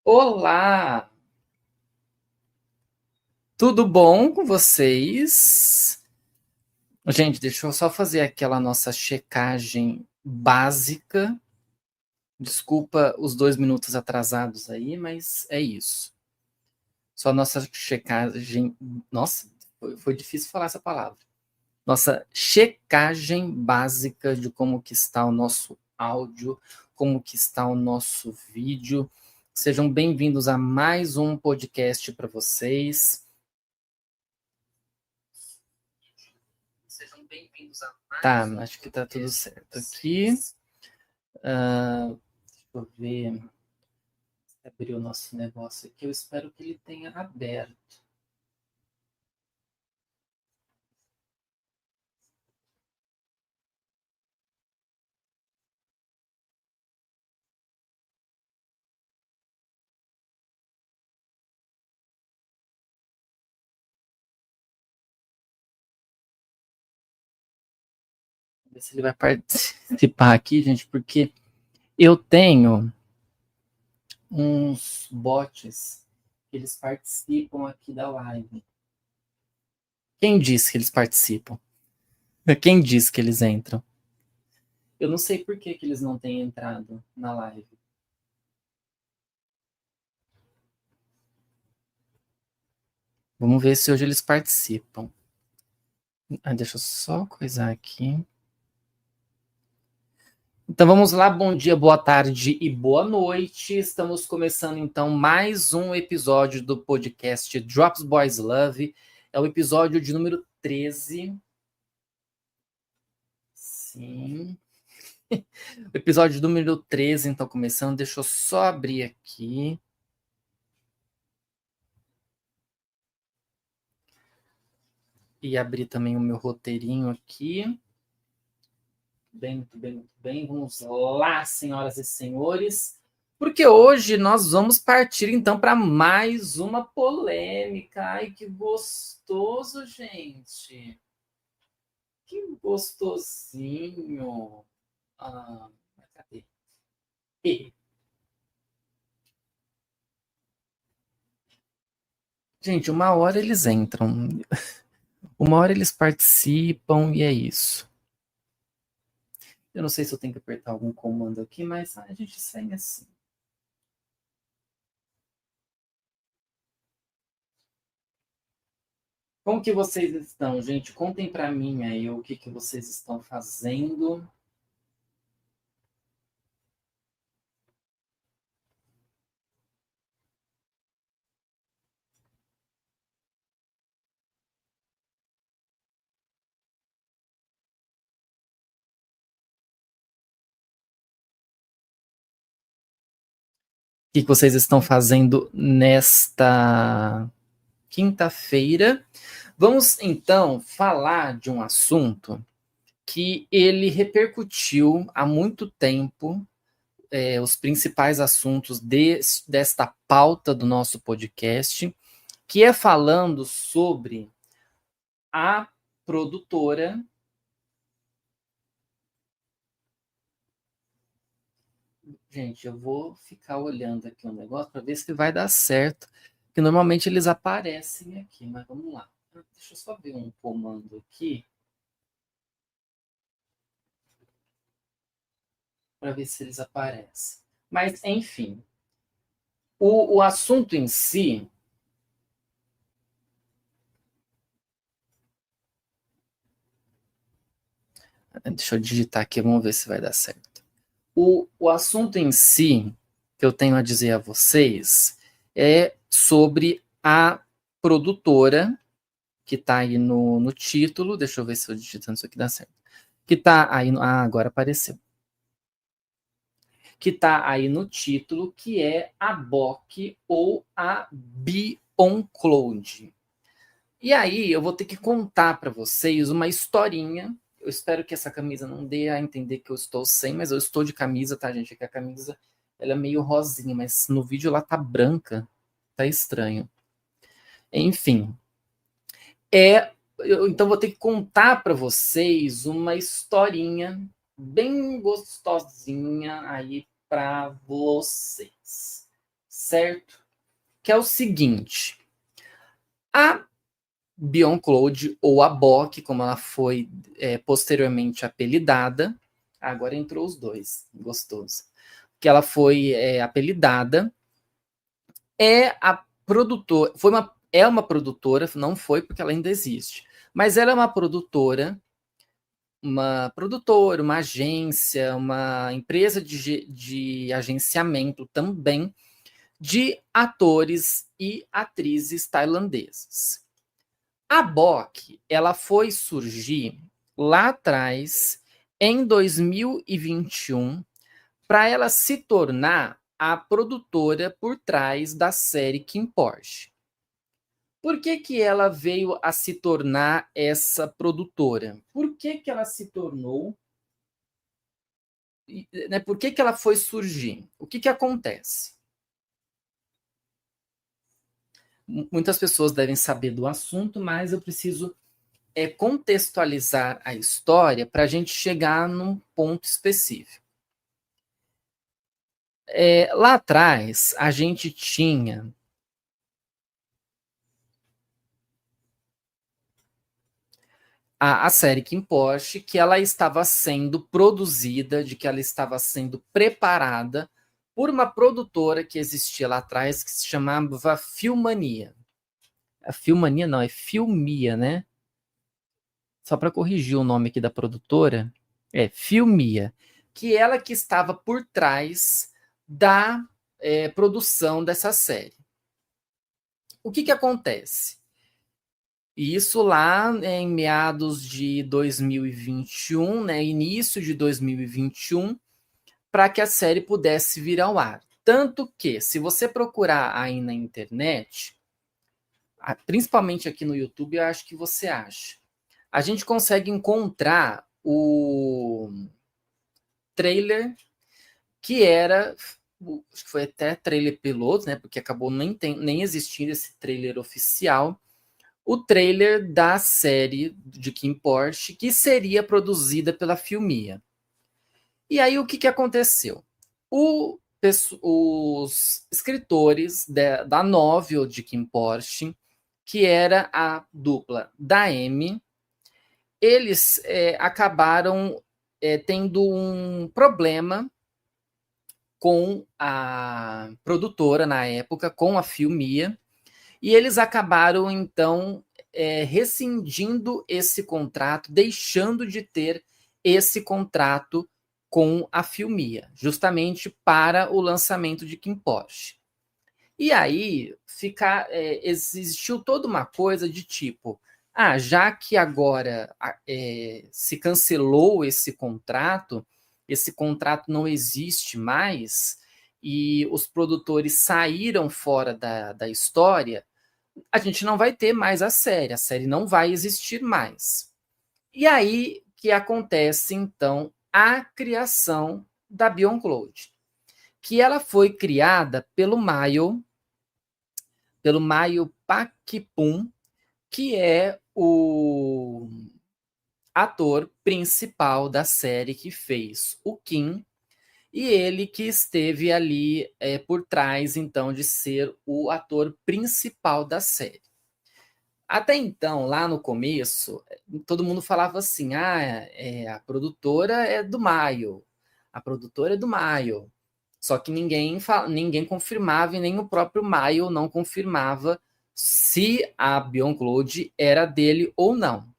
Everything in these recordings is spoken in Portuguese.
Olá, tudo bom com vocês? Gente, deixa eu só fazer aquela nossa checagem básica. Desculpa os 2 minutos atrasados aí, mas é isso. Só nossa checagem. Nossa, foi difícil falar essa palavra. Nossa checagem básica de como que está o nosso áudio, como que está o nosso vídeo. Sejam bem-vindos a mais um podcast para vocês. Sejam bem-vindos a mais. Tá, acho que tá tudo certo aqui. Deixa eu ver. Abrir o nosso negócio aqui. Eu espero que ele tenha aberto. Vamos ver se ele vai participar aqui, gente, porque eu tenho uns bots que eles participam aqui da live. Quem disse que eles participam? Quem disse que eles entram? Eu não sei por que eles não têm entrado na live. Vamos ver se hoje eles participam. Deixa eu só coisar aqui. Então vamos lá, bom dia, boa tarde e boa noite. Estamos começando então mais um episódio do podcast Drops Boys Love. É o episódio de número 13. Sim. O episódio número 13, então começando. Deixa eu só abrir aqui. E abrir também o meu roteirinho aqui. Bem, muito bem, muito bem. Vamos lá, senhoras e senhores. Porque hoje nós vamos partir então para mais uma polêmica. Ai, que gostoso, gente. Que gostosinho. Cadê? Gente, uma hora eles entram, uma hora eles participam e é isso. Eu não sei se eu tenho que apertar algum comando aqui, mas a gente segue assim. Como que vocês estão, gente? Contem para mim aí o que vocês estão fazendo. O que vocês estão fazendo nesta quinta-feira. Vamos então falar de um assunto que ele repercutiu há muito tempo, os principais assuntos desta pauta do nosso podcast, que é falando sobre a produtora. Gente, eu vou ficar olhando aqui um negócio para ver se vai dar certo, que normalmente eles aparecem aqui, mas vamos lá. Deixa eu só ver um comando aqui para ver se eles aparecem. Mas, enfim, o assunto em si. Deixa eu digitar aqui, vamos ver se vai dar certo. O assunto em si que eu tenho a dizer a vocês é sobre a produtora que está aí no título. Deixa eu ver se eu digitando isso aqui dá certo. Que está aí no. Agora apareceu. Que está aí no título, que é a BOC ou a BeOnCloud. E aí eu vou ter que contar para vocês uma historinha. Eu espero que essa camisa não dê a entender que eu estou sem, mas eu estou de camisa, tá, gente? Aqui a camisa ela é meio rosinha, mas no vídeo ela tá branca. Tá estranho. Enfim, então vou ter que contar para vocês uma historinha bem gostosinha aí para vocês. certo? Que é o seguinte, a BeyondCloud, ou a BOC, como ela foi posteriormente apelidada, agora entrou os dois, gostoso, que ela foi apelidada, é uma produtora, não foi porque ela ainda existe, mas ela é uma agência, uma empresa de agenciamento também de atores e atrizes tailandeses. A BOC, ela foi surgir lá atrás, em 2021, para ela se tornar a produtora por trás da série Kim Porsche. Por que que ela veio a se tornar essa produtora? Por que que ela se tornou, né, por que que ela foi surgir? O que que acontece? Muitas pessoas devem saber do assunto, mas eu preciso contextualizar a história para a gente chegar num ponto específico. Lá atrás, a gente tinha a série Kim Porsche, que ela estava sendo produzida, de que ela estava sendo preparada por uma produtora que existia lá atrás, que se chamava Filmania. A Filmania não, é Filmia, né? Só para corrigir o nome aqui da produtora, é Filmia, que ela que estava por trás da produção dessa série. O que que acontece? Isso lá em meados de 2021, né, início de 2021, para que a série pudesse vir ao ar. Tanto que, se você procurar aí na internet, principalmente aqui no YouTube, eu acho que você acha. A gente consegue encontrar o trailer que era, acho que foi até trailer piloto, né? Porque acabou nem existindo esse trailer oficial. O trailer da série de Kim Porsche, que seria produzida pela Filmia. E aí o que, que aconteceu? Os escritores da novel de Kim Porsche, que era a dupla da Amy, eles acabaram tendo um problema com a produtora na época, com a Filmia, e eles acabaram, então, rescindindo esse contrato, deixando de ter esse contrato com a Filmia, justamente para o lançamento de Kim Porsche. E aí existiu toda uma coisa de tipo, já que agora se cancelou esse contrato não existe mais, e os produtores saíram fora da história, a gente não vai ter mais a série não vai existir mais. E aí que acontece, então, a criação da BeyondCloud, que ela foi criada pelo Mayo Pakpum, que é o ator principal da série que fez o Kim, e ele que esteve ali por trás, então, de ser o ator principal da série. Até então, lá no começo, todo mundo falava assim: a produtora é do Maio, a produtora é do Maio. Só que ninguém confirmava, e nem o próprio Maio não confirmava se a BeyondCloud era dele ou não.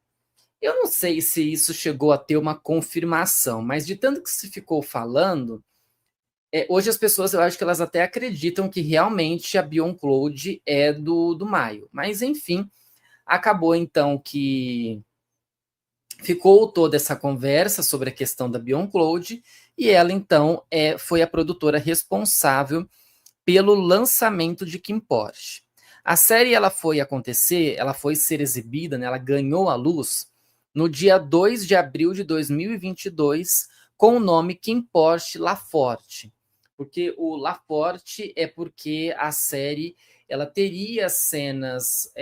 Eu não sei se isso chegou a ter uma confirmação, mas de tanto que se ficou falando, hoje as pessoas, eu acho que elas até acreditam que realmente a BeyondCloud é do Maio. Mas, enfim, acabou então que ficou toda essa conversa sobre a questão da BeyondCloud, e ela então foi a produtora responsável pelo lançamento de Kim Porsche. A série ela foi ser exibida, né, ela ganhou a luz no dia 2 de abril de 2022 com o nome Kim Porsche La Forte. Porque o La Forte é porque a série ela teria cenas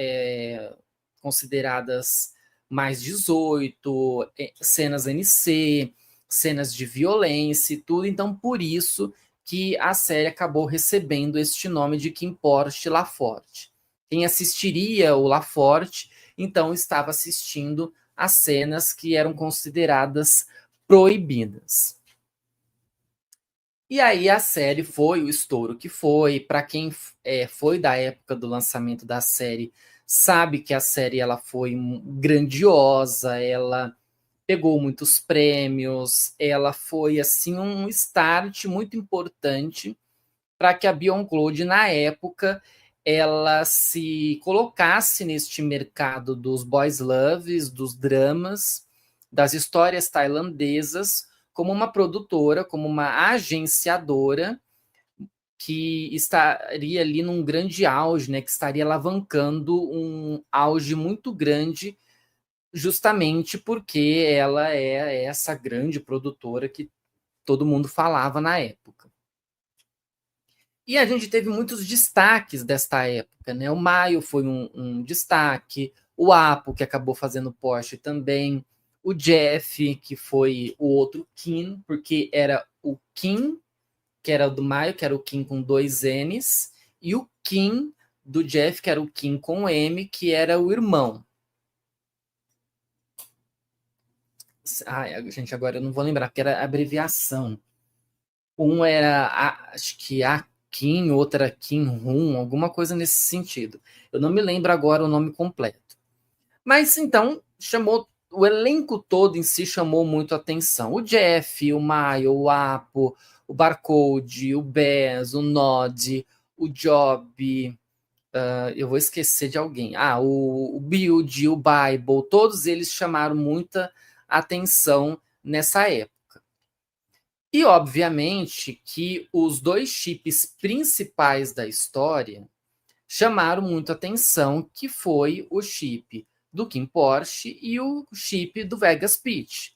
consideradas mais 18, cenas NC, cenas de violência e tudo, então por isso que a série acabou recebendo este nome de Kim Porsche Laforte. Quem assistiria o Laforte, então estava assistindo as cenas que eram consideradas proibidas. E aí a série foi o estouro que foi. Para quem foi da época do lançamento da série, sabe que a série ela foi grandiosa, ela pegou muitos prêmios, ela foi assim um start muito importante para que a Beyond na época ela se colocasse neste mercado dos boys loves, dos dramas, das histórias tailandesas, como uma produtora, como uma agenciadora que estaria ali num grande auge, né, que estaria alavancando um auge muito grande, justamente porque ela é essa grande produtora que todo mundo falava na época. E a gente teve muitos destaques desta época, né? O Maio foi um destaque, o Apo, que acabou fazendo Porsche também, o Jeff, que foi o outro Kim, porque era o Kim, que era do Maio, que era o Kim com 2 N's, e o Kim do Jeff, que era o Kim com M, que era o irmão. Gente, agora eu não vou lembrar, porque era abreviação. Um era, acho que a Kim, outra Kim Hun, alguma coisa nesse sentido. Eu não me lembro agora o nome completo. Mas então, o elenco todo em si chamou muito a atenção. O Jeff, o Maio, o Apo, o Barcode, o Bez, o Nod, o Job, eu vou esquecer de alguém. O Build, o Bible, todos eles chamaram muita atenção nessa época. E, obviamente, que os 2 chips principais da história chamaram muito atenção, que foi o chip do Kim Porsche e o chip do Vegas Pitch.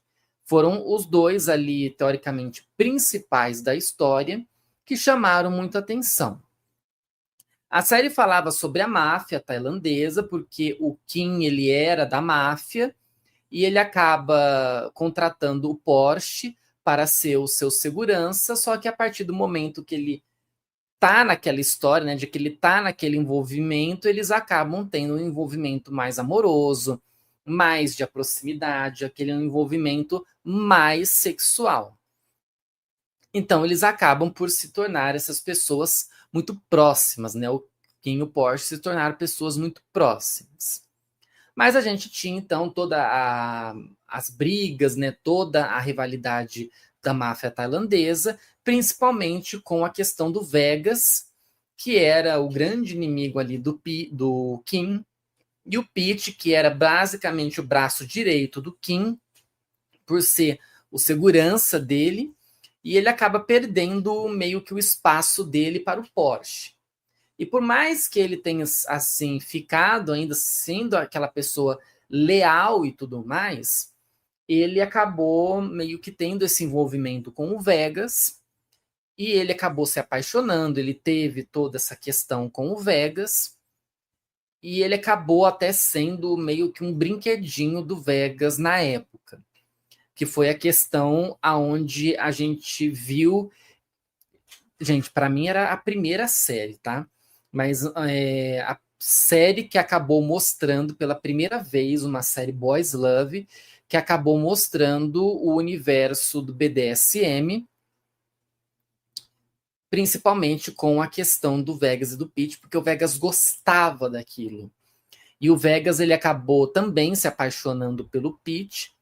Foram os 2 ali, teoricamente, principais da história, que chamaram muito atenção. A série falava sobre a máfia tailandesa, porque o Kim ele era da máfia, e ele acaba contratando o Porsche para ser o seu segurança, só que a partir do momento que ele tá naquela história, né, de que ele tá naquele envolvimento, eles acabam tendo um envolvimento mais amoroso, mais de proximidade, aquele envolvimento mais sexual. Então eles acabam por se tornar essas pessoas muito próximas, né? O Kim e o Porsche se tornaram pessoas muito próximas. Mas a gente tinha, então, as brigas, né, toda a rivalidade da máfia tailandesa, principalmente com a questão do Vegas, que era o grande inimigo ali do Kim, e o Pete, que era basicamente o braço direito do Kim, por ser o segurança dele, e ele acaba perdendo meio que o espaço dele para o Porsche. E por mais que ele tenha, assim, ficado ainda sendo aquela pessoa leal e tudo mais, ele acabou meio que tendo esse envolvimento com o Vegas e ele acabou se apaixonando, ele teve toda essa questão com o Vegas e ele acabou até sendo meio que um brinquedinho do Vegas na época, que foi a questão aonde a gente viu. Gente, para mim era a primeira série, tá? Mas a série que acabou mostrando pela primeira vez uma série Boys Love, que acabou mostrando o universo do BDSM, principalmente com a questão do Vegas e do Pete, porque o Vegas gostava daquilo. E o Vegas ele acabou também se apaixonando pelo Pete,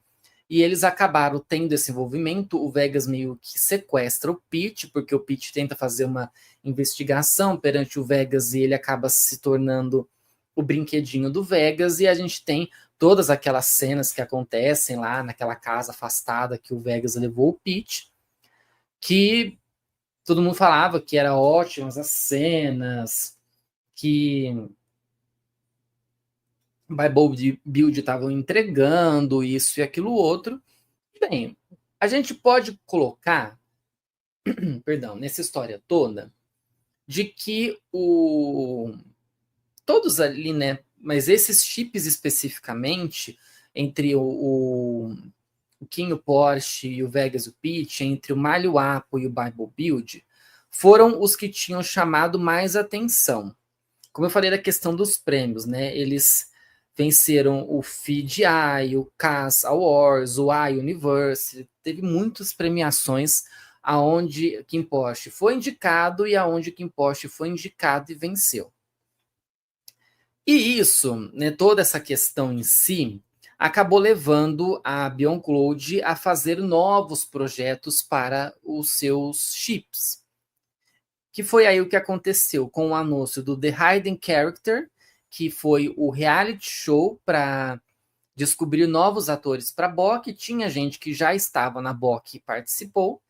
e eles acabaram tendo esse envolvimento. O Vegas meio que sequestra o Pete, porque o Pete tenta fazer uma investigação perante o Vegas e ele acaba se tornando o brinquedinho do Vegas. E a gente tem todas aquelas cenas que acontecem lá naquela casa afastada que o Vegas levou o Pete, que todo mundo falava que eram ótimas as cenas, que Bible Build estavam entregando isso e aquilo outro. Bem, a gente pode colocar, perdão, nessa história toda, de que todos ali, né? Mas esses chips especificamente, entre o Kim, o Porsche e o Vegas, o Pitch, entre o Malho Apo e o Bible Build, foram os que tinham chamado mais atenção. Como eu falei da questão dos prêmios, né? Eles venceram o FIDI, o CAS Awards, o iUniverse, teve muitas premiações aonde Kim Porsche foi indicado e aonde Kim Porsche foi indicado e venceu. E isso, né, toda essa questão em si, acabou levando a BeyondCloud a fazer novos projetos para os seus chips. Que foi aí o que aconteceu com o anúncio do The Hidden Character, que foi o reality show para descobrir novos atores para a BOK. Tinha gente que já estava na BOK e participou,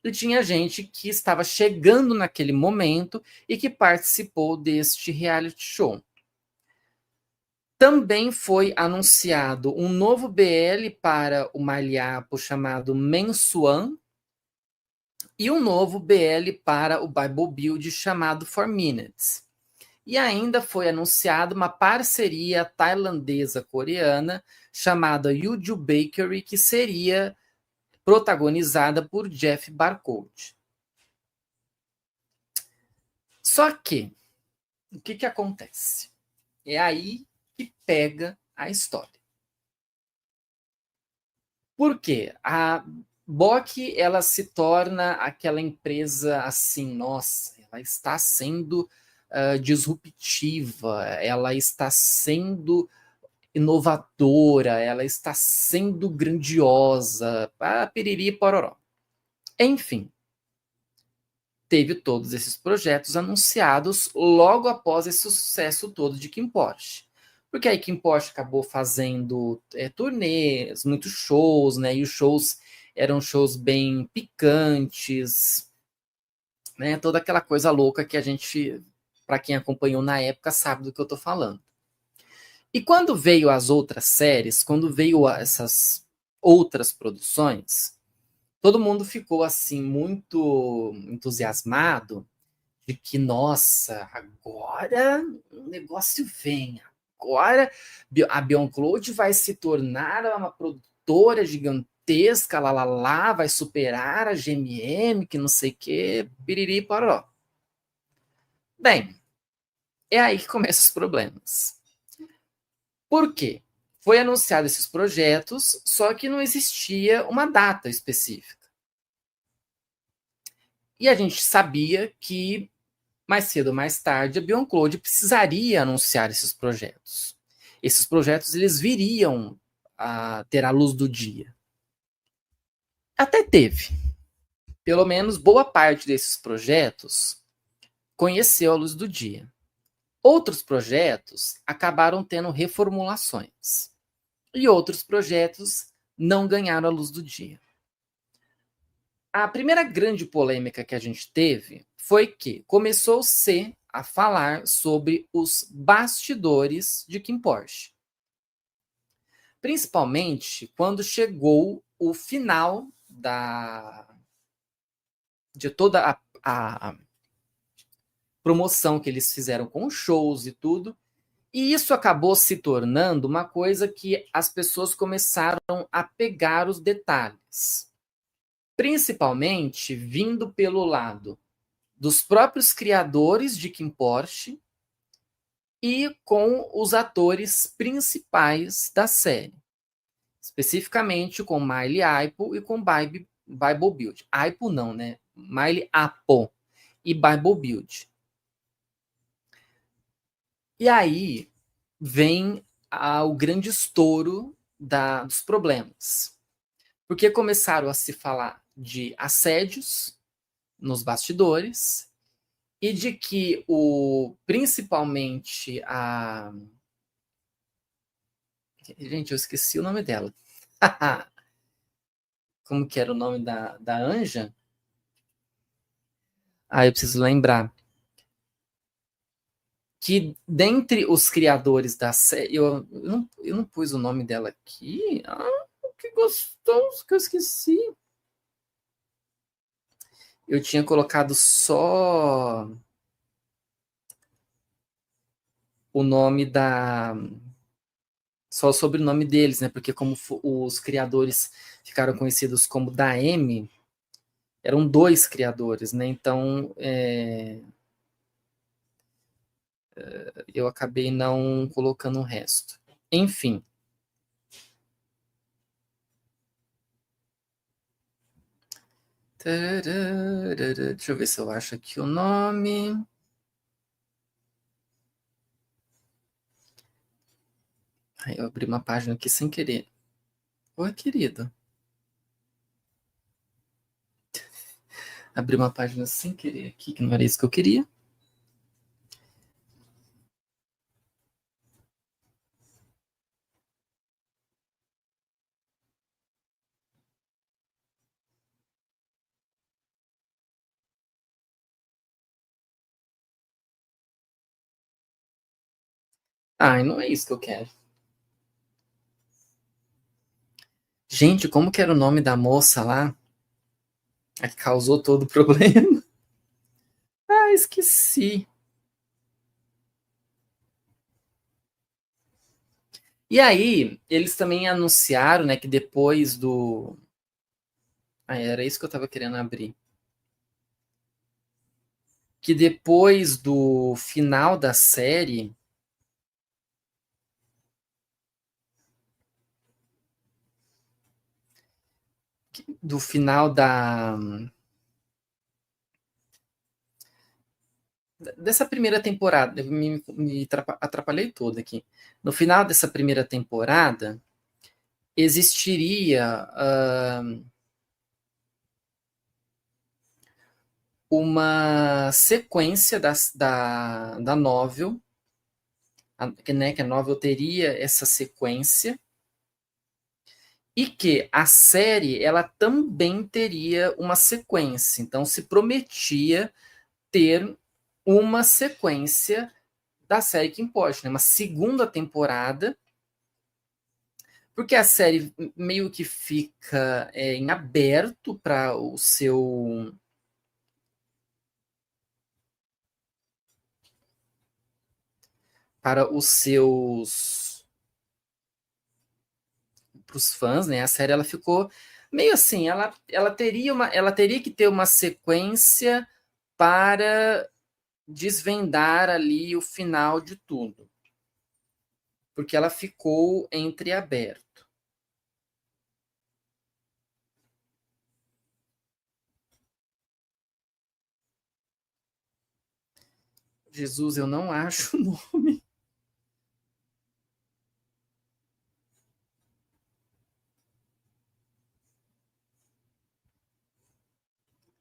e tinha gente que estava chegando naquele momento e que participou deste reality show. Também foi anunciado um novo BL para o Malhapo chamado Mensuan e um novo BL para o Bible Build chamado 4 Minutes. E ainda foi anunciada uma parceria tailandesa-coreana chamada Yuju Bakery, que seria protagonizada por Jeff Barcode. Só que, o que acontece? É aí que pega a história. Por quê? A BOK, ela se torna aquela empresa assim, nossa, ela está sendo disruptiva, ela está sendo inovadora, ela está sendo grandiosa, piriri pororó. Enfim, teve todos esses projetos anunciados logo após esse sucesso todo de Kim Porsche. Porque aí Kim Porsche acabou fazendo turnês, muitos shows, né? E os shows eram shows bem picantes, né? Toda aquela coisa louca que a gente, para quem acompanhou na época, sabe do que eu estou falando. E quando veio as outras séries, quando veio essas outras produções, todo mundo ficou assim muito entusiasmado de que, nossa, agora o negócio vem. Agora a BeyondCloud vai se tornar uma produtora gigantesca, lá, vai superar a GMM, que não sei o que, piriri, poró. Bem, é aí que começam os problemas. Por quê? Foi anunciado esses projetos, só que não existia uma data específica. E a gente sabia que mais cedo ou mais tarde a BeyondCloud precisaria anunciar esses projetos. Esses projetos eles viriam a ter a luz do dia. Até teve. Pelo menos boa parte desses projetos conheceu a luz do dia. Outros projetos acabaram tendo reformulações. E outros projetos não ganharam a luz do dia. A primeira grande polêmica que a gente teve foi que começou-se a falar sobre os bastidores de Kim Porsche. Principalmente quando chegou o final de toda a promoção que eles fizeram com shows e tudo. E isso acabou se tornando uma coisa que as pessoas começaram a pegar os detalhes. Principalmente vindo pelo lado dos próprios criadores de Kim Porsche e com os atores principais da série. Especificamente com Miley Apple e com Bible Build. Apple não, né? Miley Apple e Bible Build. E aí vem o grande estouro dos problemas. Porque começaram a se falar de assédios nos bastidores e de que principalmente a... Gente, eu esqueci o nome dela. Como que era o nome da Anja? Eu preciso lembrar. Que dentre os criadores da série... Eu não pus o nome dela aqui. Que gostoso que eu esqueci. Eu tinha colocado só o nome só o sobrenome deles, né? Porque como os criadores ficaram conhecidos como da M, eram 2 criadores, né? Então, eu acabei não colocando o resto. Enfim. Deixa eu ver se eu acho aqui o nome. Ai, eu abri uma página aqui sem querer. Oi, querido. Abri uma página sem querer aqui, que não era isso que eu queria. Ai, não é isso que eu quero. Gente, como que era o nome da moça lá? A que causou todo o problema? Ah, esqueci. E aí, eles também anunciaram, né, que depois do. Ah, era isso que eu tava querendo abrir. Que depois do final da série, do final dessa primeira temporada, eu me atrapalhei todo aqui. No final dessa primeira temporada, existiria uma sequência da novel, né, que a novel teria essa sequência, e que a série ela também teria uma sequência. Então se prometia ter uma sequência da série que importa, né? Uma segunda temporada, porque a série meio que fica em aberto para os seus para os fãs, né? A série ela ficou meio assim, ela teria que ter uma sequência para desvendar ali o final de tudo, porque ela ficou entreaberto. Jesus, eu não acho o nome.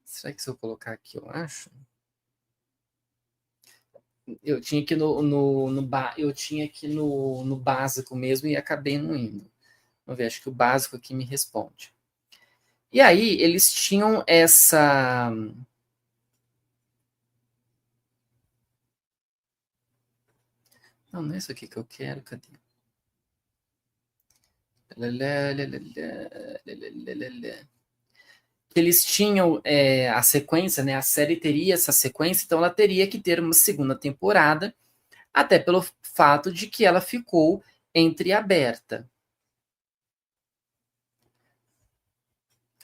Será que se eu colocar aqui eu acho? Eu tinha que eu tinha que no básico mesmo e acabei não indo. Vamos ver, acho que o básico aqui me responde. E aí, eles tinham essa. Não é isso aqui que eu quero, cadê? Eles tinham a sequência, né? A série teria essa sequência, então ela teria que ter uma segunda temporada, até pelo fato de que ela ficou entreaberta.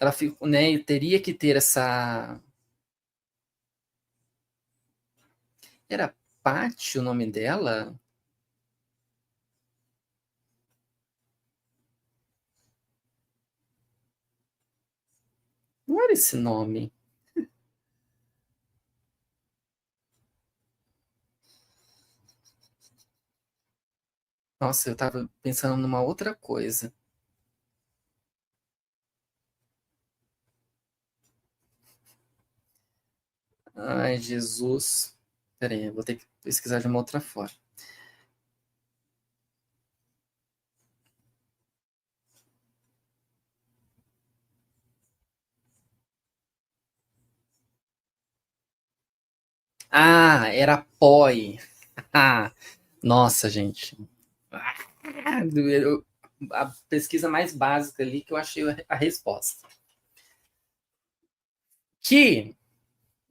Ela ficou, né? Teria que ter essa. Era Patty o nome dela? Não era esse nome. Nossa, eu tava pensando numa outra coisa. Ai, Jesus. Pera aí, eu vou ter que pesquisar de uma outra forma. Ah, era Poi. Ah, nossa, gente. A pesquisa mais básica ali que eu achei a resposta. Que,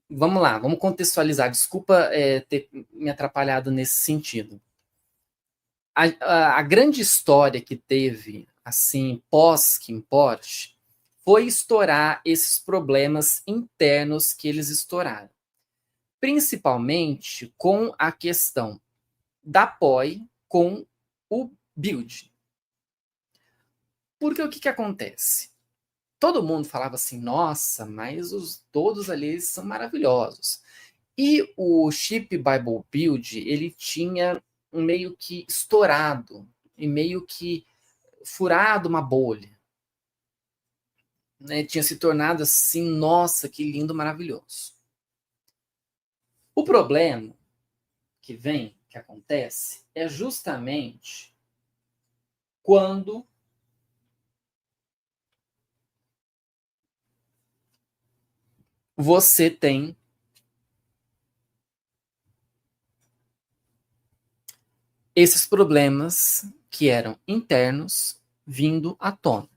vamos lá, vamos contextualizar. Desculpa ter me atrapalhado nesse sentido. A grande história que teve, assim, pós Kim Porsche, foi estourar esses problemas internos que eles estouraram. Principalmente com a questão da POI com o build. Porque o que acontece? Todo mundo falava assim, nossa, mas todos ali são maravilhosos. E o Chip Bible Build, ele tinha um meio que estourado, e meio que furado uma bolha. Né? Tinha se tornado assim, nossa, que lindo, maravilhoso. O problema que acontece, é justamente quando você tem esses problemas que eram internos vindo à tona.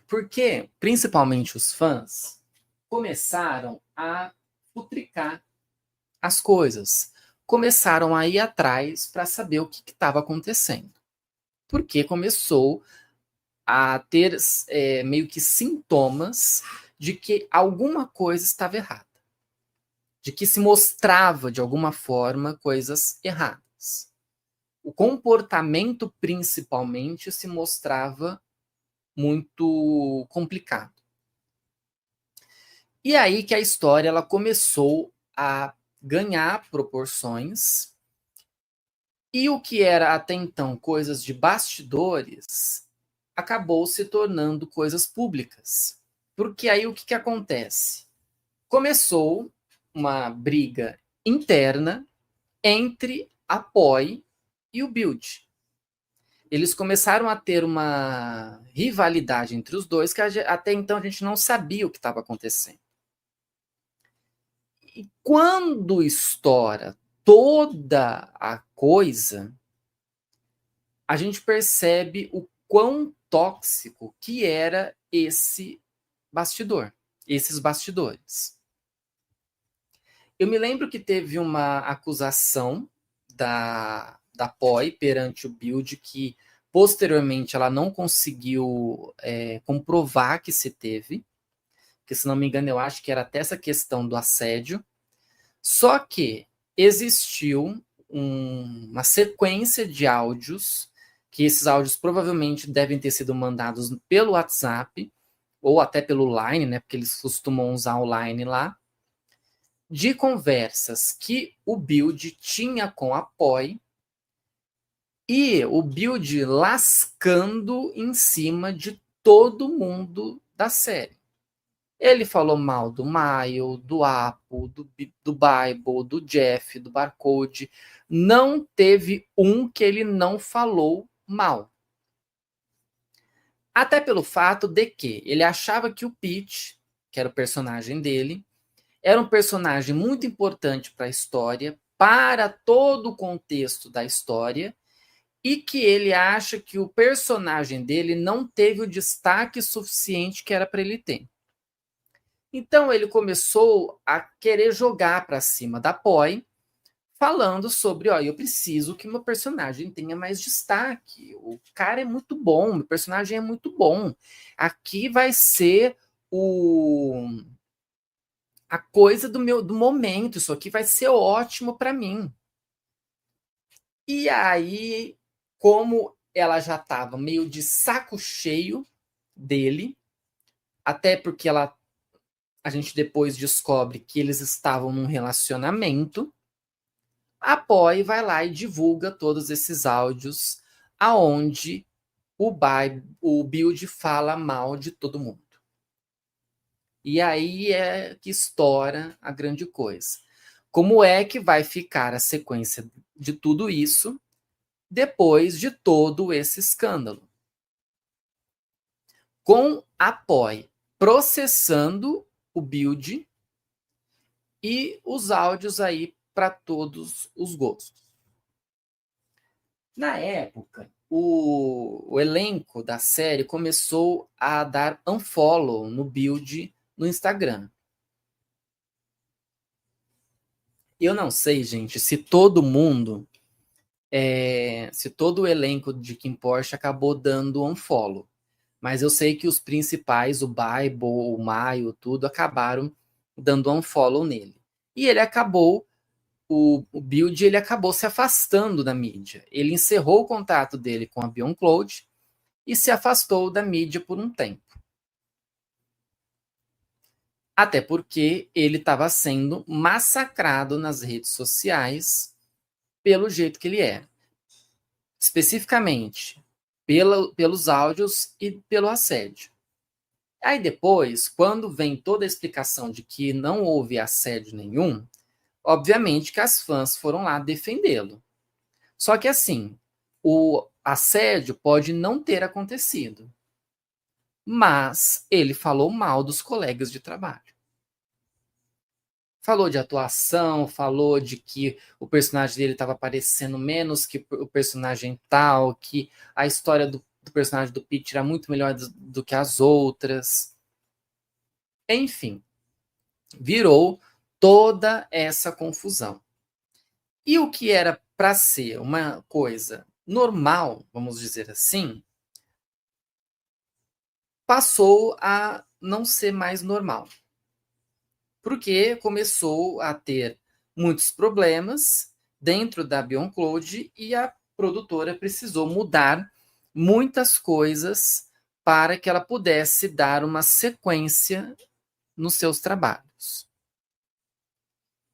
Porque, principalmente os fãs, começaram a futricar as coisas. Começaram a ir atrás para saber o que estava acontecendo. Porque começou a ter meio que sintomas de que alguma coisa estava errada. De que se mostrava, de alguma forma, coisas erradas. O comportamento, principalmente, se mostrava muito complicado. E aí que a história ela começou a ganhar proporções, e o que era até então coisas de bastidores acabou se tornando coisas públicas. Porque aí o que acontece? Começou uma briga interna entre a POI e o Build. Eles começaram a ter uma rivalidade entre os dois que até então a gente não sabia o que estava acontecendo. E quando estoura toda a coisa, a gente percebe o quão tóxico que era esse bastidor, esses bastidores. Eu me lembro que teve uma acusação da POI perante o Build que posteriormente ela não conseguiu comprovar que se teve, porque se não me engano eu acho que era até essa questão do assédio. Só que existiu uma sequência de áudios, que esses áudios provavelmente devem ter sido mandados pelo WhatsApp, ou até pelo Line, né? Porque eles costumam usar o Line lá, de conversas que o Build tinha com a POI, e o Build lascando em cima de todo mundo da série. Ele falou mal do Maio, do Apo, do Bible, do Jeff, do Barcode. Não teve um que ele não falou mal. Até pelo fato de que ele achava que o Pete, que era o personagem dele, era um personagem muito importante para a história, para todo o contexto da história, e que ele acha que o personagem dele não teve o destaque suficiente que era para ele ter. Então ele começou a querer jogar para cima da POI, falando sobre, ó, eu preciso que meu personagem tenha mais destaque. O cara é muito bom, meu personagem é muito bom. Aqui vai ser a coisa do momento, isso aqui vai ser ótimo para mim. E aí, como ela já estava meio de saco cheio dele, até porque a gente depois descobre que eles estavam num relacionamento, a POI vai lá e divulga todos esses áudios aonde o Build fala mal de todo mundo. E aí é que estoura a grande coisa. Como é que vai ficar a sequência de tudo isso depois de todo esse escândalo? Com a POI processando o Build e os áudios aí para todos os gostos. Na época, o elenco da série começou a dar unfollow no Build no Instagram. Eu não sei, gente, se todo mundo se todo o elenco de Kim Porsche acabou dando unfollow. Mas eu sei que os principais, o Bible, o Maio, tudo, acabaram dando unfollow nele. E ele acabou, o Build, ele acabou se afastando da mídia. Ele encerrou o contato dele com a BeyondCloud e se afastou da mídia por um tempo. Até porque ele estava sendo massacrado nas redes sociais pelo jeito que ele é. Especificamente pelos áudios e pelo assédio. Aí depois, quando vem toda a explicação de que não houve assédio nenhum, obviamente que as fãs foram lá defendê-lo. Só que assim, o assédio pode não ter acontecido, mas ele falou mal dos colegas de trabalho. Falou de atuação, falou de que o personagem dele estava aparecendo menos que o personagem tal, que a história do personagem do Pete era muito melhor do que as outras. Enfim, virou toda essa confusão. E o que era para ser uma coisa normal, vamos dizer assim, passou a não ser mais normal. Porque começou a ter muitos problemas dentro da BeyondCloud e a produtora precisou mudar muitas coisas para que ela pudesse dar uma sequência nos seus trabalhos.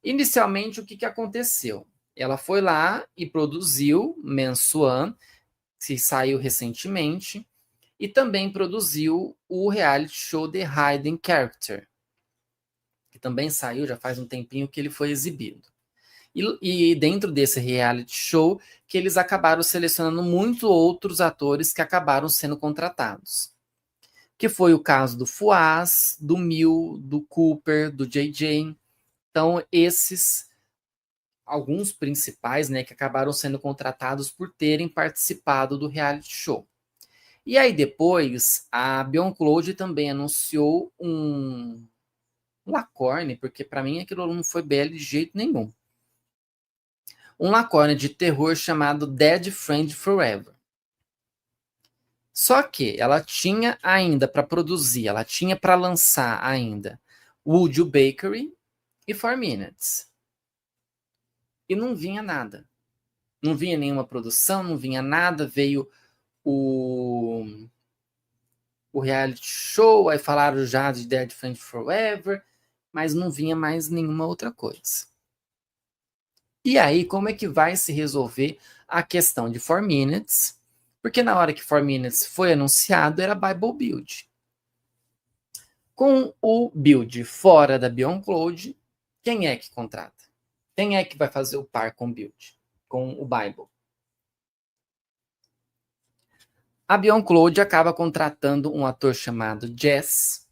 Inicialmente, o que aconteceu? Ela foi lá e produziu Man Swan, que saiu recentemente, e também produziu o reality show The Hidden Character, que também saiu, já faz um tempinho que ele foi exibido. E dentro desse reality show, que eles acabaram selecionando muitos outros atores que acabaram sendo contratados. Que foi o caso do Fuaz, do Mil, do Cooper, do JJ. Então, esses, alguns principais, né, que acabaram sendo contratados por terem participado do reality show. E aí depois, a BeyondCloud também anunciou um Lacorne, porque para mim aquilo não foi BL de jeito nenhum. Um Lacorne de terror chamado Dead Friend Forever. Só que ela tinha ainda para produzir, ela tinha para lançar ainda Would You Bakery e 4 Minutes. E não vinha nada. Não vinha nenhuma produção, não vinha nada, veio o reality show, aí falaram já de Dead Friend Forever, mas não vinha mais nenhuma outra coisa. E aí, como é que vai se resolver a questão de 4 Minutes? Porque na hora que 4 Minutes foi anunciado, era Bible Build. Com o Build fora da BeyondCloud, quem é que contrata? Quem é que vai fazer o par com o Build? Com o Bible? A BeyondCloud acaba contratando um ator chamado Jess,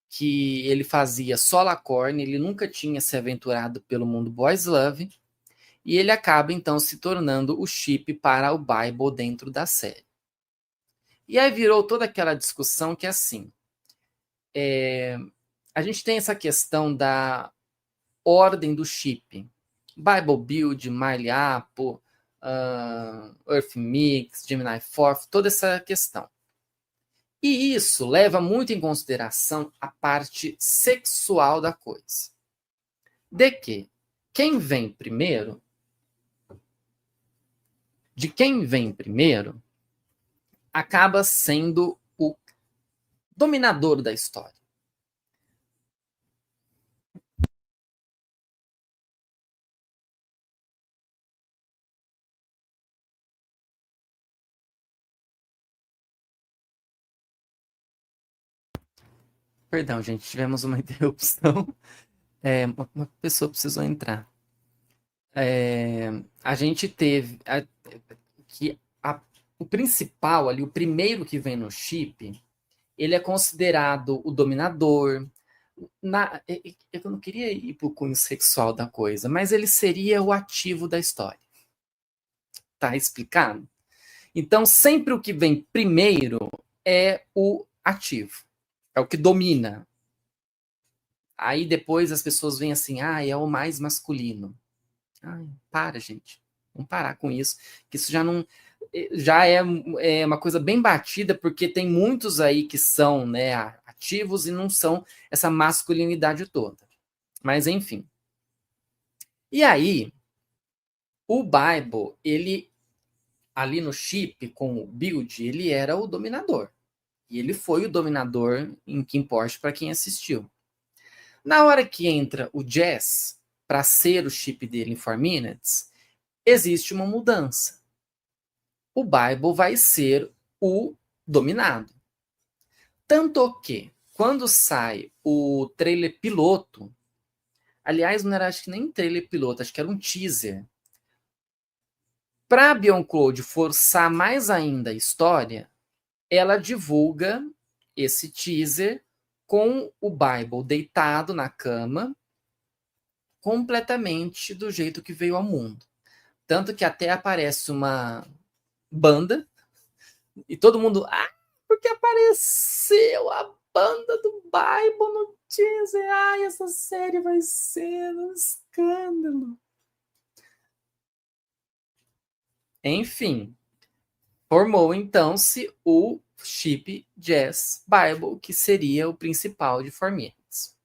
que ele fazia só Lacorne, ele nunca tinha se aventurado pelo mundo Boys Love, e ele acaba então se tornando o chip para o Bible dentro da série. E aí virou toda aquela discussão que assim, a gente tem essa questão da ordem do chip. Bible Build, Miley Apple, Earth Mix, Gemini 4, toda essa questão. E isso leva muito em consideração a parte sexual da coisa. De que quem vem primeiro, de quem vem primeiro, acaba sendo o dominador da história. Perdão, gente, tivemos uma interrupção. Uma pessoa precisou entrar. A gente teve que o principal ali, o primeiro que vem no chip, ele é considerado o dominador. Eu não queria ir para o cunho sexual da coisa, mas ele seria o ativo da história. Tá explicado? Então, sempre o que vem primeiro é o ativo, é o que domina. Aí depois as pessoas veem assim, é o mais masculino. Ai, para, gente. Vamos parar com isso, que isso já é uma coisa bem batida, porque tem muitos aí que são, né, ativos e não são essa masculinidade toda. Mas enfim. E aí, o Bible, ele ali no chip com o build, ele era o dominador. E ele foi o dominador em que importa para quem assistiu. Na hora que entra o Jazz para ser o chip dele em 4 Minutes, existe uma mudança. O Bible vai ser o dominado. Tanto que, quando sai o trailer piloto, aliás, não era acho que nem trailer piloto, acho que era um teaser. Para a Beyond forçar mais ainda a história, ela divulga esse teaser com o Bible deitado na cama, completamente do jeito que veio ao mundo. Tanto que até aparece uma banda e todo mundo, porque apareceu a banda do Bible no teaser. Ai, essa série vai ser um escândalo. Enfim, formou então-se o chip Jazz Bible, que seria o principal de 4 Minutes.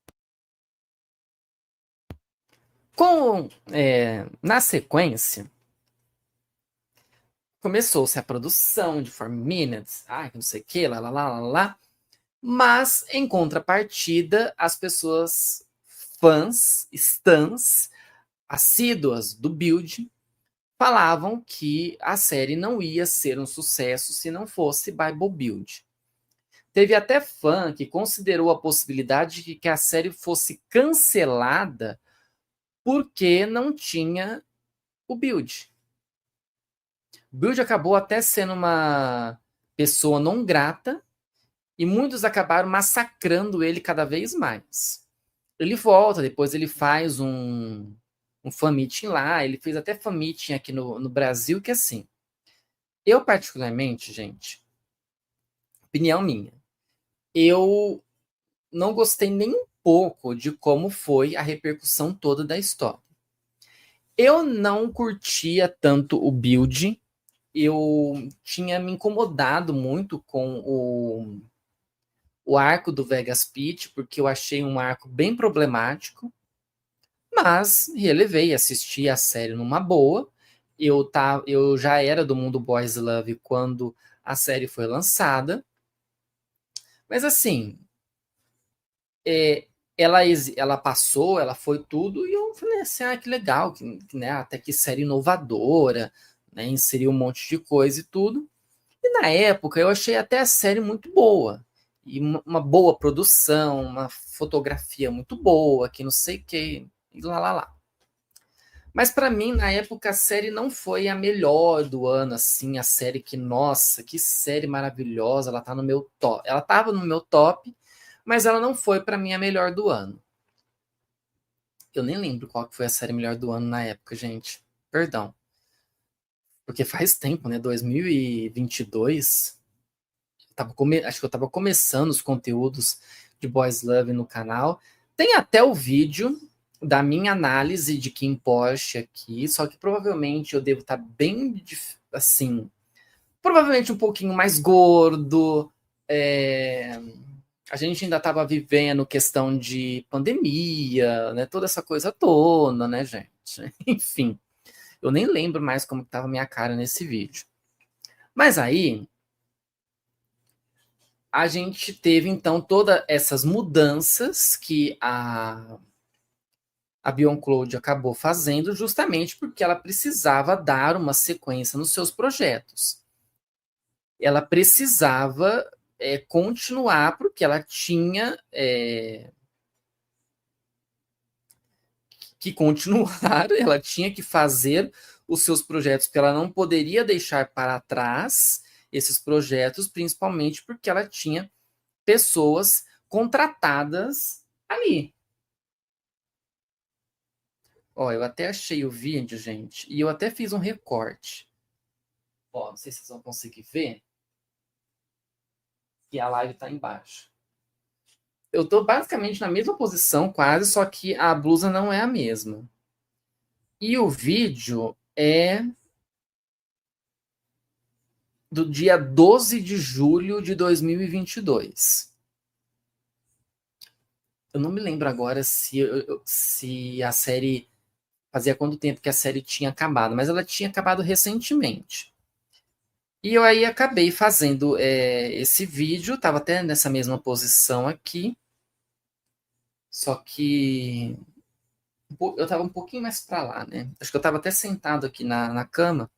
Na sequência, começou-se a produção de 4 Minutes, não sei o que, lá. Mas, em contrapartida, as pessoas fãs, stans, assíduas do Build, falavam que a série não ia ser um sucesso se não fosse Bible Build. Teve até fã que considerou a possibilidade de que a série fosse cancelada porque não tinha o Build. O Build acabou até sendo uma pessoa não grata e muitos acabaram massacrando ele cada vez mais. Ele volta, depois ele faz um fan meeting lá, ele fez até fan meeting aqui no Brasil, que assim, eu particularmente, gente, opinião minha, eu não gostei nem um pouco de como foi a repercussão toda da história. Eu não curtia tanto o build, eu tinha me incomodado muito com o arco do Vegas Pitch, porque eu achei um arco bem problemático, mas relevei, assisti a série numa boa. Eu já era do mundo Boys Love quando a série foi lançada, mas assim, ela passou, ela foi tudo, e eu falei assim, que legal, né, até que série inovadora, né, inseriu um monte de coisa e tudo. E na época eu achei até a série muito boa, e uma boa produção, uma fotografia muito boa, que não sei o que, e lá. Mas para mim, na época, a série não foi a melhor do ano, assim, a série que, nossa, que série maravilhosa, ela tá no meu top. Ela tava no meu top, mas ela não foi para mim a melhor do ano. Eu nem lembro qual que foi a série melhor do ano na época, gente. Perdão. Porque faz tempo, né? 2022. Acho que eu tava começando os conteúdos de Boys Love no canal. Tem até o vídeo da minha análise de Kim Porsche aqui, só que provavelmente eu devo estar bem, assim, provavelmente um pouquinho mais gordo. A gente ainda estava vivendo questão de pandemia, né? Toda essa coisa toda, né, gente? Enfim, eu nem lembro mais como estava minha cara nesse vídeo. Mas aí, a gente teve, então, todas essas mudanças que a Beyond Cloud acabou fazendo justamente porque ela precisava dar uma sequência nos seus projetos. Ela precisava continuar porque ela tinha que continuar, ela tinha que fazer os seus projetos, porque ela não poderia deixar para trás esses projetos, principalmente porque ela tinha pessoas contratadas ali. Ó, eu até achei o vídeo, gente, e eu até fiz um recorte. Ó, não sei se vocês vão conseguir ver, que a live tá embaixo. Eu tô basicamente na mesma posição, quase, só que a blusa não é a mesma. E o vídeo é do dia 12 de julho de 2022. Eu não me lembro agora se a série... Fazia quanto tempo que a série tinha acabado, mas ela tinha acabado recentemente. E eu aí acabei fazendo esse vídeo, estava até nessa mesma posição aqui, só que eu estava um pouquinho mais para lá, né? Acho que eu estava até sentado aqui na cama.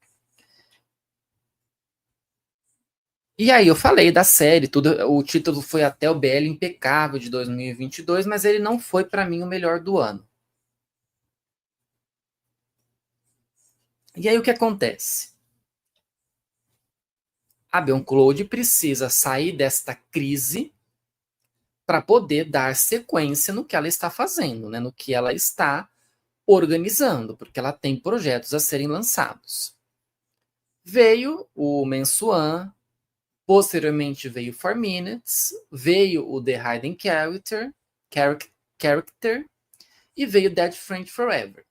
E aí eu falei da série, tudo. O título foi até o BL Impecável de 2022, mas ele não foi para mim o melhor do ano. E aí o que acontece? A Beyond precisa sair desta crise para poder dar sequência no que ela está fazendo, né? No que ela está organizando, porque ela tem projetos a serem lançados. Veio o Mensuan, posteriormente veio 4 Minutes, veio o The Hiding Character e veio Dead Friend Forever.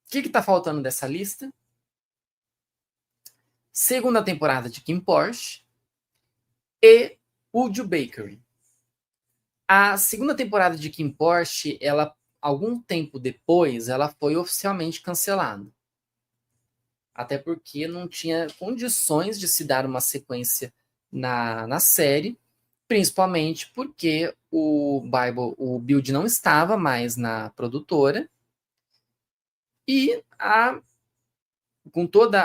O que está faltando dessa lista? Segunda temporada de Kim Porsche e Would You Bakery. A segunda temporada de Kim Porsche, ela, algum tempo depois, ela foi oficialmente cancelada. Até porque não tinha condições de se dar uma sequência na série, principalmente porque o Build não estava mais na produtora e com toda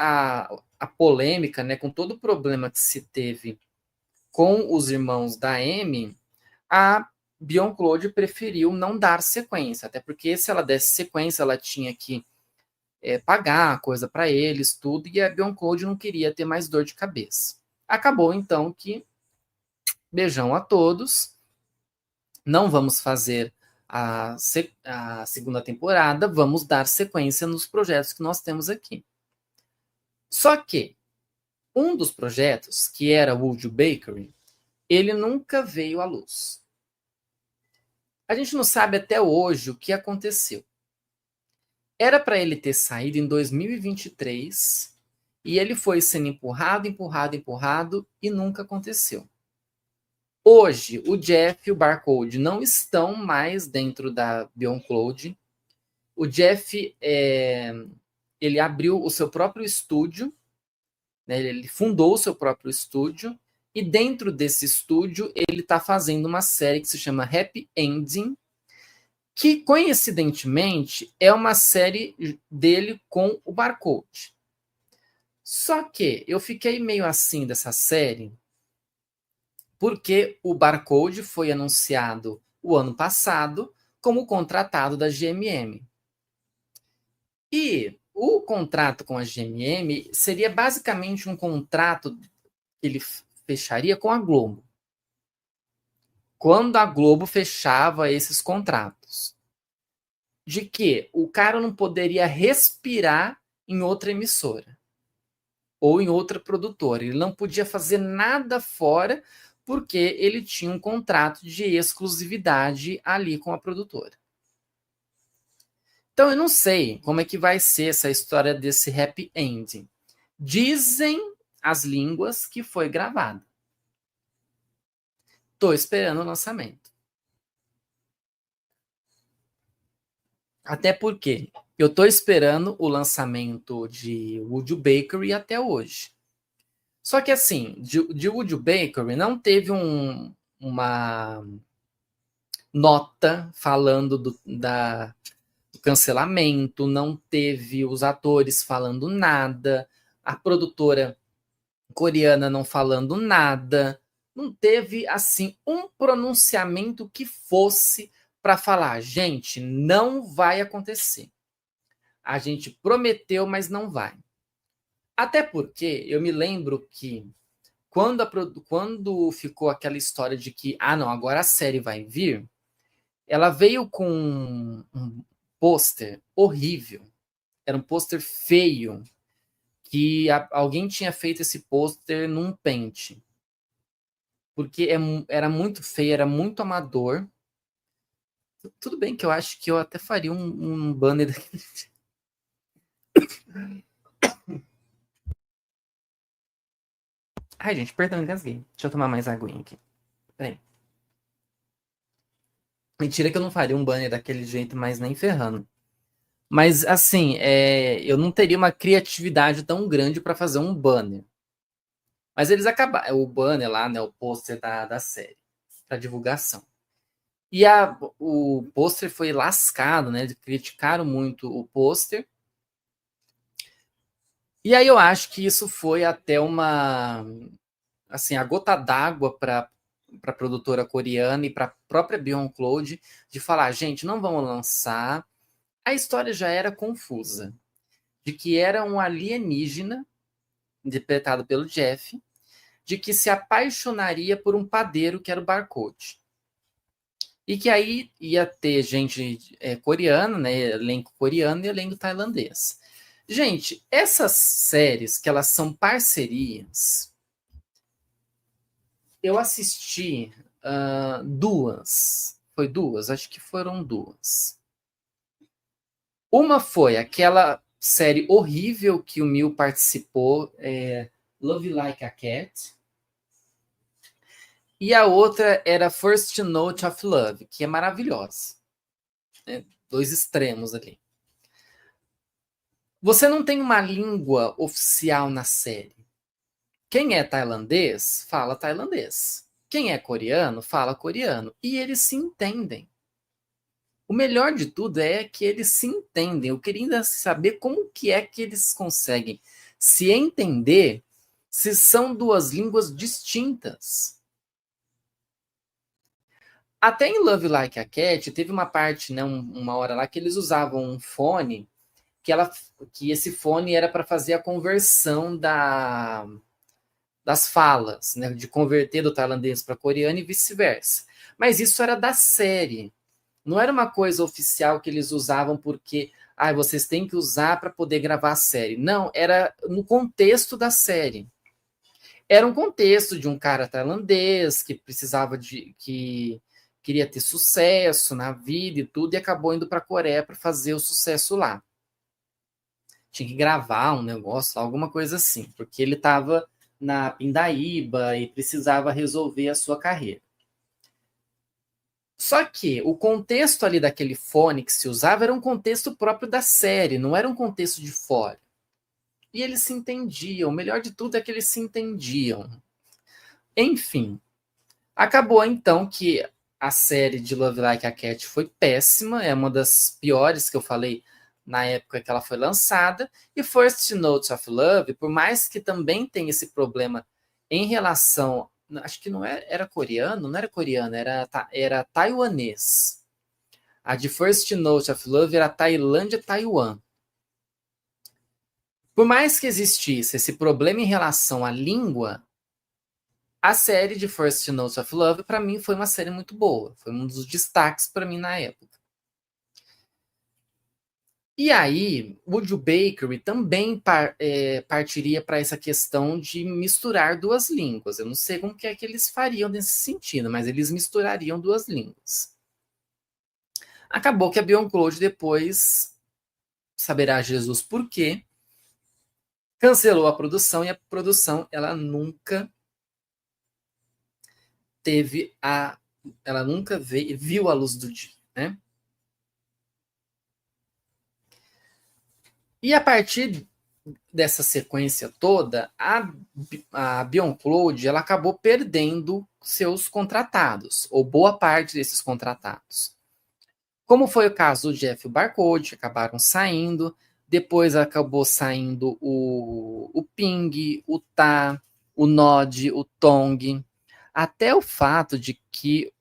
a polêmica, né, com todo o problema que se teve com os irmãos da Amy, a Beyond preferiu não dar sequência, até porque se ela desse sequência, ela tinha que pagar coisa para eles, tudo, e a Beyond não queria ter mais dor de cabeça. Acabou, então, que beijão a todos, não vamos fazer a segunda temporada, vamos dar sequência nos projetos que nós temos aqui. Só que um dos projetos, que era o Would You Bakery, ele nunca veio à luz. A gente não sabe até hoje o que aconteceu. Era para ele ter saído em 2023 e ele foi sendo empurrado e nunca aconteceu. Hoje, o Jeff e o Barcode não estão mais dentro da Beyond. O Jeff ele abriu o seu próprio estúdio, né? Ele fundou o seu próprio estúdio e dentro desse estúdio ele está fazendo uma série que se chama Happy Ending, que coincidentemente é uma série dele com o Barcode. Só que eu fiquei meio assim dessa série porque o Barcode foi anunciado o ano passado como contratado da GMM. E o contrato com a GMM seria basicamente um contrato que ele fecharia com a Globo. Quando a Globo fechava esses contratos. De que o cara não poderia respirar em outra emissora ou em outra produtora. Ele não podia fazer nada fora porque ele tinha um contrato de exclusividade ali com a produtora. Então eu não sei como é que vai ser essa história desse happy ending. Dizem as línguas que foi gravado. Tô esperando o lançamento. Até porque eu tô esperando o lançamento de Would You Bakery até hoje. Só que assim, de Would You Bakery não teve uma nota falando do cancelamento, não teve os atores falando nada, a produtora coreana não falando nada, não teve assim um pronunciamento que fosse para falar, gente, não vai acontecer. A gente prometeu, mas não vai. Até porque eu me lembro que quando ficou aquela história de que, não, agora a série vai vir, ela veio com um pôster horrível. Era um pôster feio, que alguém tinha feito esse pôster num pente. Porque era muito feio, era muito amador. Tudo bem que eu acho que eu até faria um banner daquele. Ai, gente, perdão, engasguei. Deixa eu tomar mais aguinha aqui. Peraí. Mentira que eu não faria um banner daquele jeito, mas nem ferrando. Mas, assim, eu não teria uma criatividade tão grande para fazer um banner. Mas eles acabaram. O banner lá, né? O pôster da série. Para divulgação. E o pôster foi lascado, né? Eles criticaram muito o pôster. E aí eu acho que isso foi até uma. Assim, a gota d'água para a produtora coreana e para a própria Beyond Cloud de falar, gente, não vamos lançar. A história já era confusa, de que era um alienígena, interpretado pelo Jeff, de que se apaixonaria por um padeiro que era o Barcode. E que aí ia ter gente coreana, né, elenco coreano e elenco tailandês. Gente, essas séries que elas são parcerias, eu assisti duas. Foi duas? Acho que foram duas. Uma foi aquela série horrível que o Mil participou, Love Like a Cat. E a outra era First Note of Love, que é maravilhosa. Dois extremos ali. Você não tem uma língua oficial na série. Quem é tailandês, fala tailandês. Quem é coreano, fala coreano. E eles se entendem. O melhor de tudo é que eles se entendem. Eu queria ainda saber como que é que eles conseguem se entender se são duas línguas distintas. Até em Love Like a Cat, teve uma parte, né, uma hora lá, que eles usavam um fone, que esse fone era para fazer a conversão das falas, né, de converter do tailandês para coreano e vice-versa. Mas isso era da série. Não era uma coisa oficial que eles usavam porque vocês têm que usar para poder gravar a série. Não, era no contexto da série. Era um contexto de um cara tailandês que precisava que queria ter sucesso na vida e tudo, e acabou indo para a Coreia para fazer o sucesso lá. Tinha que gravar um negócio, alguma coisa assim, porque ele estava na Pindaíba e precisava resolver a sua carreira. Só que o contexto ali daquele fone que se usava era um contexto próprio da série, não era um contexto de fora. E eles se entendiam. O melhor de tudo é que eles se entendiam. Enfim, acabou então que a série de Love Like a Cat foi péssima, é uma das piores que eu falei na época que ela foi lançada. E First Notes of Love, por mais que também tenha esse problema em relação, acho que não era coreano, não era coreano, era taiwanês. A de First Note of Love era Tailândia, Taiwan. Por mais que existisse esse problema em relação à língua, a série de First Notes of Love, para mim, foi uma série muito boa. Foi um dos destaques para mim na época. E aí, Woody Bakery também partiria para essa questão de misturar duas línguas. Eu não sei como que é que eles fariam nesse sentido, mas eles misturariam duas línguas. Acabou que a Beyond Cloud depois, saberá Jesus por quê, cancelou a produção e a produção ela nunca ela nunca viu a luz do dia, né? E a partir dessa sequência toda, a Beyond Cloud ela acabou perdendo seus contratados, ou boa parte desses contratados. Como foi o caso do Jeff e o Barcode, que acabaram saindo, depois acabou saindo o Ping, o Ta, o Nod, o Tong, até o fato de que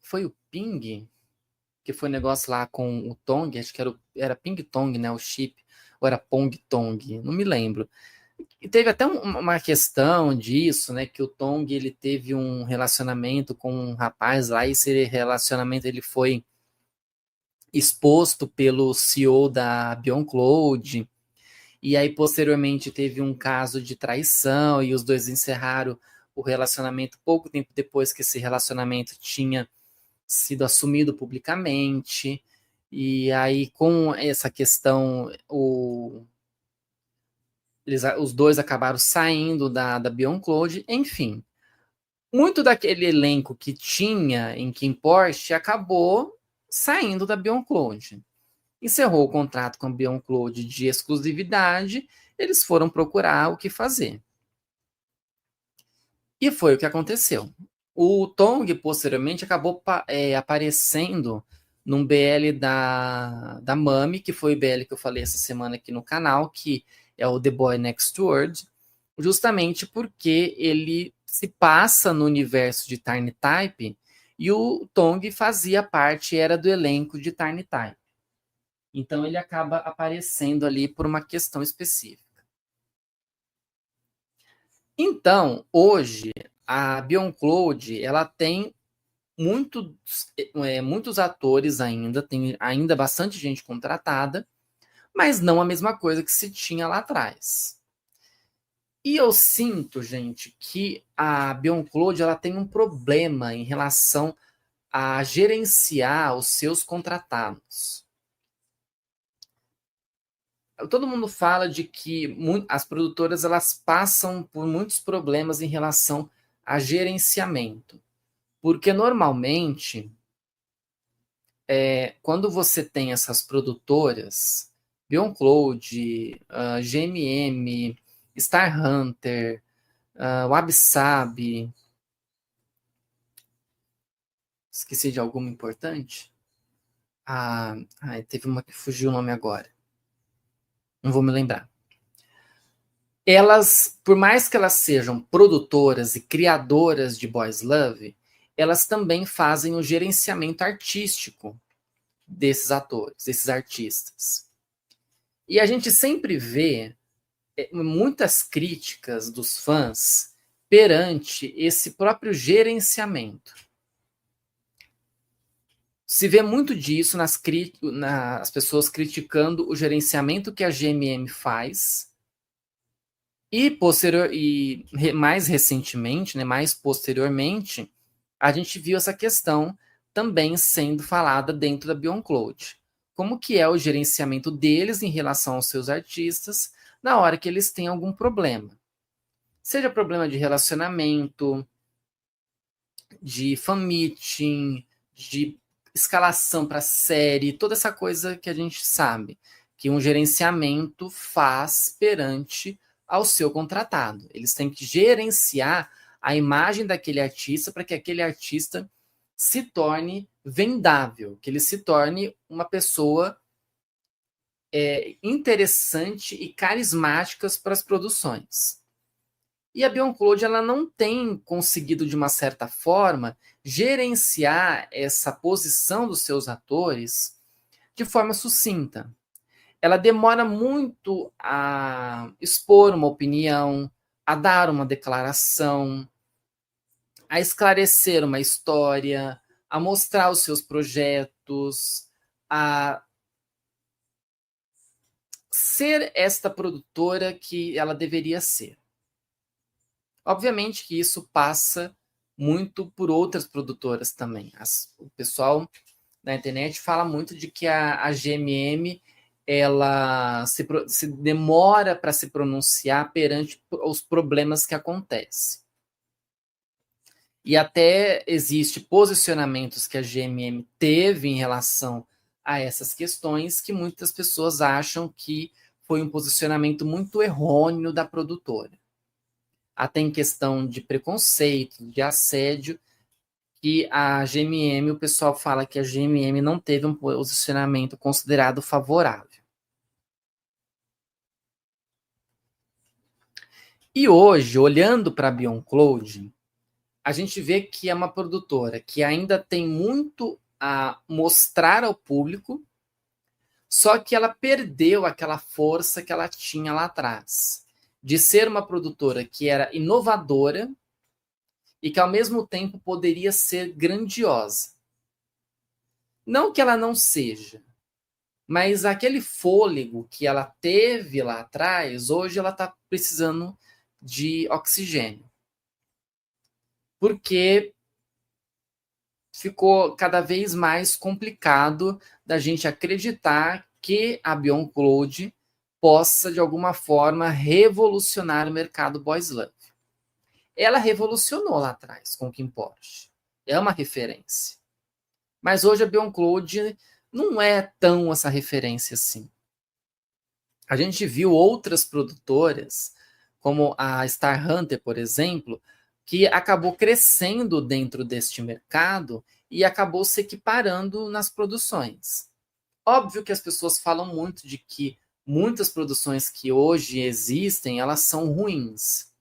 foi o Ping, que foi um negócio lá com o Tong, acho que era Ping Tong, né, o chip, ou era Pong Tong, não me lembro. E teve até uma questão disso, né, que o Tong ele teve um relacionamento com um rapaz lá, e esse relacionamento ele foi exposto pelo CEO da Beyond Cloud, e aí posteriormente teve um caso de traição, e os dois encerraram o relacionamento pouco tempo depois que esse relacionamento tinha sido assumido publicamente. E aí, com essa questão, os dois acabaram saindo da BeyondCloud, enfim. Muito daquele elenco que tinha em KinnPorsche acabou saindo da BeyondCloud. Encerrou o contrato com a BeyondCloud de exclusividade, eles foram procurar o que fazer. E foi o que aconteceu. O Tong, posteriormente, acabou aparecendo num BL da Mami, que foi o BL que eu falei essa semana aqui no canal, que é o The Boy Next Door, justamente porque ele se passa no universo de Tiny Type e o Tong fazia parte, era do elenco de Tiny Type. Então ele acaba aparecendo ali por uma questão específica. Então, hoje, a BeyondCloud, ela tem muitos atores ainda, tem ainda bastante gente contratada, mas não a mesma coisa que se tinha lá atrás. E eu sinto, gente, que a BeyondCloud ela tem um problema em relação a gerenciar os seus contratados. Todo mundo fala de que as produtoras elas passam por muitos problemas em relação a gerenciamento. Porque normalmente, quando você tem essas produtoras, BeyondCloud, GMM, Star Hunter, Wabi Sabi, esqueci de alguma importante? Teve uma que fugiu o nome agora. Não vou me lembrar. Elas, por mais que elas sejam produtoras e criadoras de Boys Love, elas também fazem o gerenciamento artístico desses atores, desses artistas. E a gente sempre vê muitas críticas dos fãs perante esse próprio gerenciamento. Se vê muito disso nas pessoas criticando o gerenciamento que a GMM faz e mais recentemente, né, mais posteriormente, a gente viu essa questão também sendo falada dentro da BeyondCloud. Como que é o gerenciamento deles em relação aos seus artistas na hora que eles têm algum problema. Seja problema de relacionamento, de fan-meeting, de escalação para série, toda essa coisa que a gente sabe que um gerenciamento faz perante ao seu contratado. Eles têm que gerenciar a imagem daquele artista para que aquele artista se torne vendável, que ele se torne uma pessoa interessante e carismática para as produções. E a BeyondCloud ela não tem conseguido, de uma certa forma, gerenciar essa posição dos seus atores de forma sucinta. Ela demora muito a expor uma opinião, a dar uma declaração, a esclarecer uma história, a mostrar os seus projetos, a ser esta produtora que ela deveria ser. Obviamente que isso passa muito por outras produtoras também. O pessoal na internet fala muito de que a GMM ela se demora para se pronunciar perante os problemas que acontecem. E até existe posicionamentos que a GMM teve em relação a essas questões que muitas pessoas acham que foi um posicionamento muito errôneo da produtora. Até em questão de preconceito, de assédio, que a GMM, o pessoal fala que a GMM não teve um posicionamento considerado favorável. E hoje, olhando para a BeyondCloud, a gente vê que é uma produtora que ainda tem muito a mostrar ao público, só que ela perdeu aquela força que ela tinha lá atrás, de ser uma produtora que era inovadora e que ao mesmo tempo poderia ser grandiosa. Não que ela não seja, mas aquele fôlego que ela teve lá atrás, hoje ela está precisando de oxigênio. Porque ficou cada vez mais complicado da gente acreditar que a BeyondCloud possa, de alguma forma, revolucionar o mercado boys love. Ela revolucionou lá atrás com o Kim Porsche. É uma referência. Mas hoje a Beyond Cloud não é tão essa referência assim. A gente viu outras produtoras, como a Star Hunter, por exemplo, que acabou crescendo dentro deste mercado e acabou se equiparando nas produções. Óbvio que as pessoas falam muito de que muitas produções que hoje existem, elas são ruins.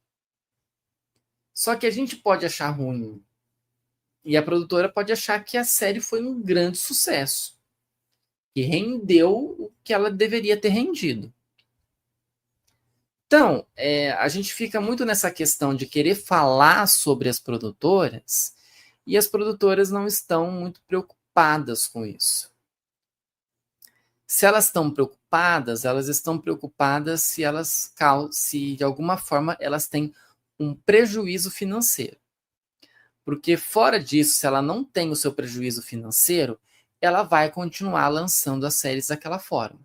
Só que a gente pode achar ruim. E a produtora pode achar que a série foi um grande sucesso. Que rendeu o que ela deveria ter rendido. Então, a gente fica muito nessa questão de querer falar sobre as produtoras e as produtoras não estão muito preocupadas com isso. Se elas estão preocupadas se de alguma forma elas têm um prejuízo financeiro. Porque fora disso, se ela não tem o seu prejuízo financeiro, ela vai continuar lançando as séries daquela forma.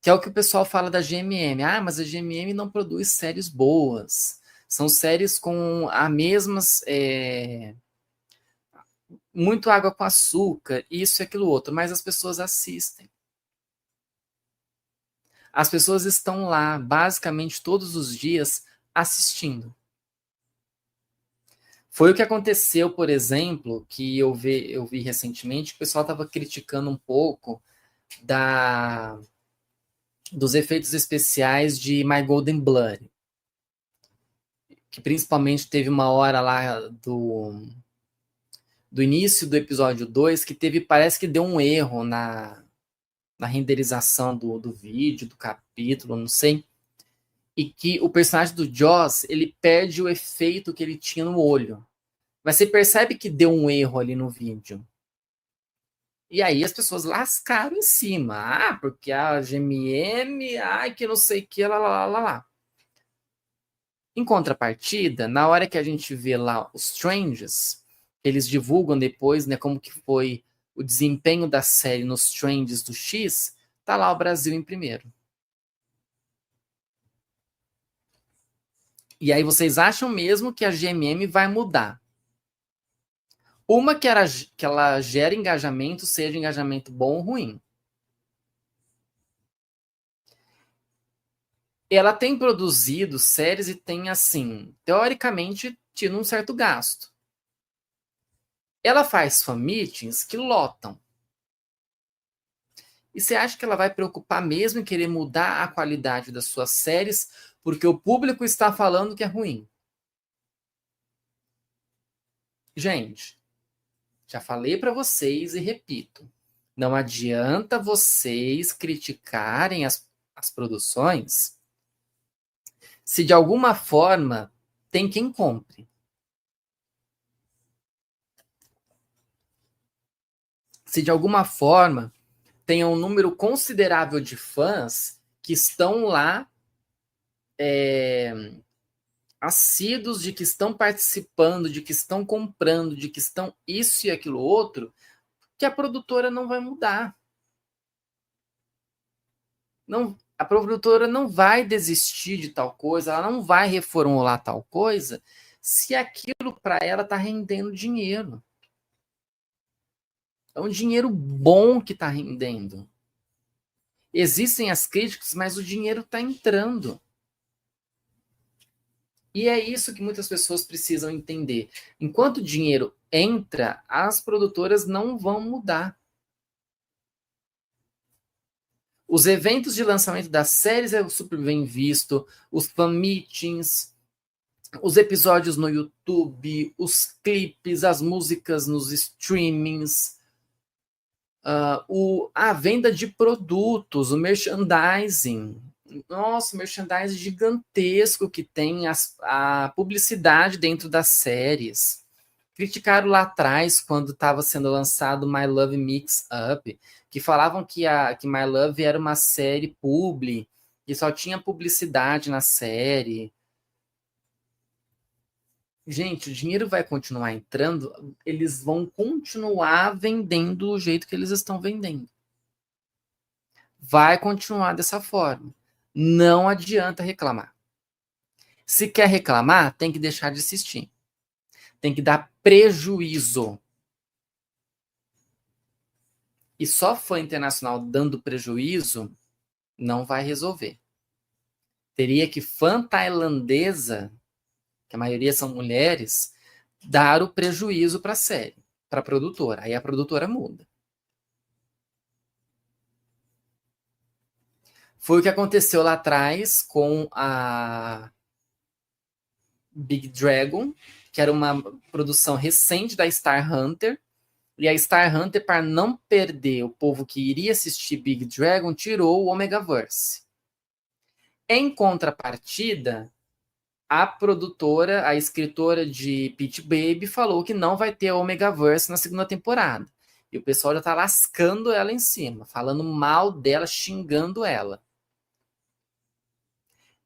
Que é o que o pessoal fala da GMM. Ah, mas a GMM não produz séries boas. São séries com a mesmas... muito água com açúcar, isso e aquilo outro. Mas as pessoas assistem. As pessoas estão lá, basicamente, todos os dias, assistindo. Foi o que aconteceu, por exemplo, que eu vi recentemente, o pessoal estava criticando um pouco dos efeitos especiais de My Golden Blood. Que principalmente teve uma hora lá do início do episódio 2 que parece que deu um erro na renderização do vídeo, do capítulo, não sei. E que o personagem do Joss, ele perde o efeito que ele tinha no olho. Mas você percebe que deu um erro ali no vídeo. E aí as pessoas lascaram em cima. Ah, porque a GMM, ai, que não sei o que, lá. Em contrapartida, na hora que a gente vê lá os trends, eles divulgam depois, né, como que foi o desempenho da série nos trends do X, tá lá o Brasil em primeiro. E aí vocês acham mesmo que a GMM vai mudar? Uma que ela gera engajamento, seja engajamento bom ou ruim. Ela tem produzido séries e tem, assim, teoricamente, tido um certo gasto. Ela faz fan-meetings que lotam. E você acha que ela vai preocupar mesmo em querer mudar a qualidade das suas séries porque o público está falando que é ruim? Gente, já falei para vocês e repito. Não adianta vocês criticarem as produções se de alguma forma tem quem compre. Se de alguma forma tem um número considerável de fãs que estão lá assíduos, de que estão participando, de que estão comprando, de que estão isso e aquilo outro, que a produtora não vai mudar. Não, a produtora não vai desistir de tal coisa, ela não vai reformular tal coisa se aquilo para ela está rendendo dinheiro. É um dinheiro bom que está rendendo. Existem as críticas, mas o dinheiro está entrando. E é isso que muitas pessoas precisam entender. Enquanto o dinheiro entra, as produtoras não vão mudar. Os eventos de lançamento das séries é super bem visto, os fan meetings, os episódios no YouTube, os clipes, as músicas nos streamings, a venda de produtos, o merchandising. Nossa, o merchandising gigantesco que tem a publicidade dentro das séries. Criticaram lá atrás, quando estava sendo lançado My Love Mix Up, que falavam que My Love era uma série publi, que só tinha publicidade na série. Gente, o dinheiro vai continuar entrando, eles vão continuar vendendo do jeito que eles estão vendendo. vai continuar dessa forma. Não adianta reclamar. Se quer reclamar, tem que deixar de assistir. Tem que dar prejuízo. E só fã internacional dando prejuízo não vai resolver. Teria que fã tailandesa, que a maioria são mulheres, dar o prejuízo para a série, para a produtora. Aí a produtora muda. Foi o que aconteceu lá atrás com a Big Dragon, que era uma produção recente da Star Hunter. E a Star Hunter, para não perder o povo que iria assistir Big Dragon, tirou o Omegaverse. Em contrapartida, a produtora, a escritora de Peach Baby, falou que não vai ter Omegaverse na segunda temporada. E o pessoal já tá lascando ela em cima, falando mal dela, xingando ela.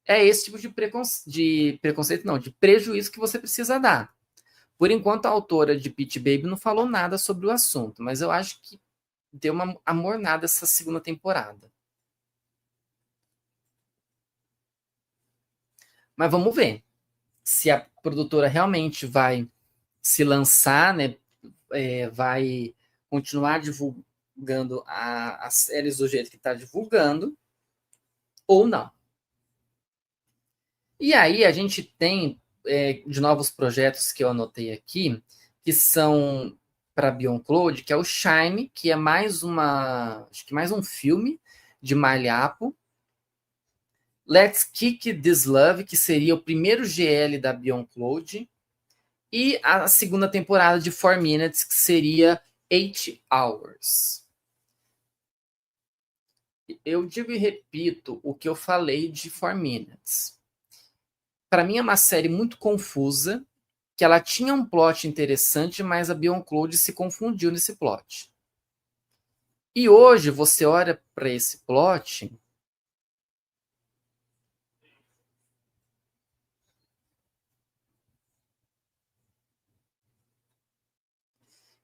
É esse tipo de preconceito, não, de prejuízo que você precisa dar. Por enquanto, a autora de Peach Baby não falou nada sobre o assunto, mas eu acho que deu uma amornada essa segunda temporada. Mas vamos ver se a produtora realmente vai se lançar, né? Vai continuar divulgando as séries do jeito que está divulgando, ou não. E aí a gente tem de novos projetos que eu anotei aqui, que são para Beyond Cloud, que é o Shine, que é acho que mais um filme de Malhapo. Let's Kick This Love, que seria o primeiro GL da Beyond Cloud. E a segunda temporada de 4 Minutes, que seria 8 Hours. Eu digo e repito o que eu falei de 4 Minutes. Para mim é uma série muito confusa, que ela tinha um plot interessante, mas a Beyond Cloud se confundiu nesse plot. E hoje você olha para esse plot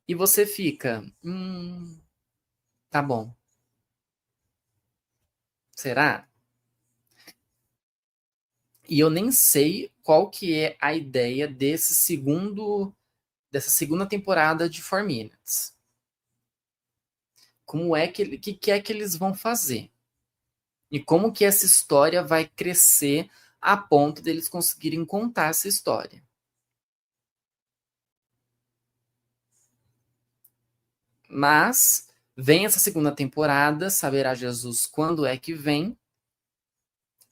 e você fica, tá bom. Será? E eu nem sei qual que é a ideia dessa segunda temporada de 4 Minutes. Como é que é que eles vão fazer? E como que essa história vai crescer a ponto deles conseguirem contar essa história? Mas vem essa segunda temporada, saberá Jesus quando é que vem,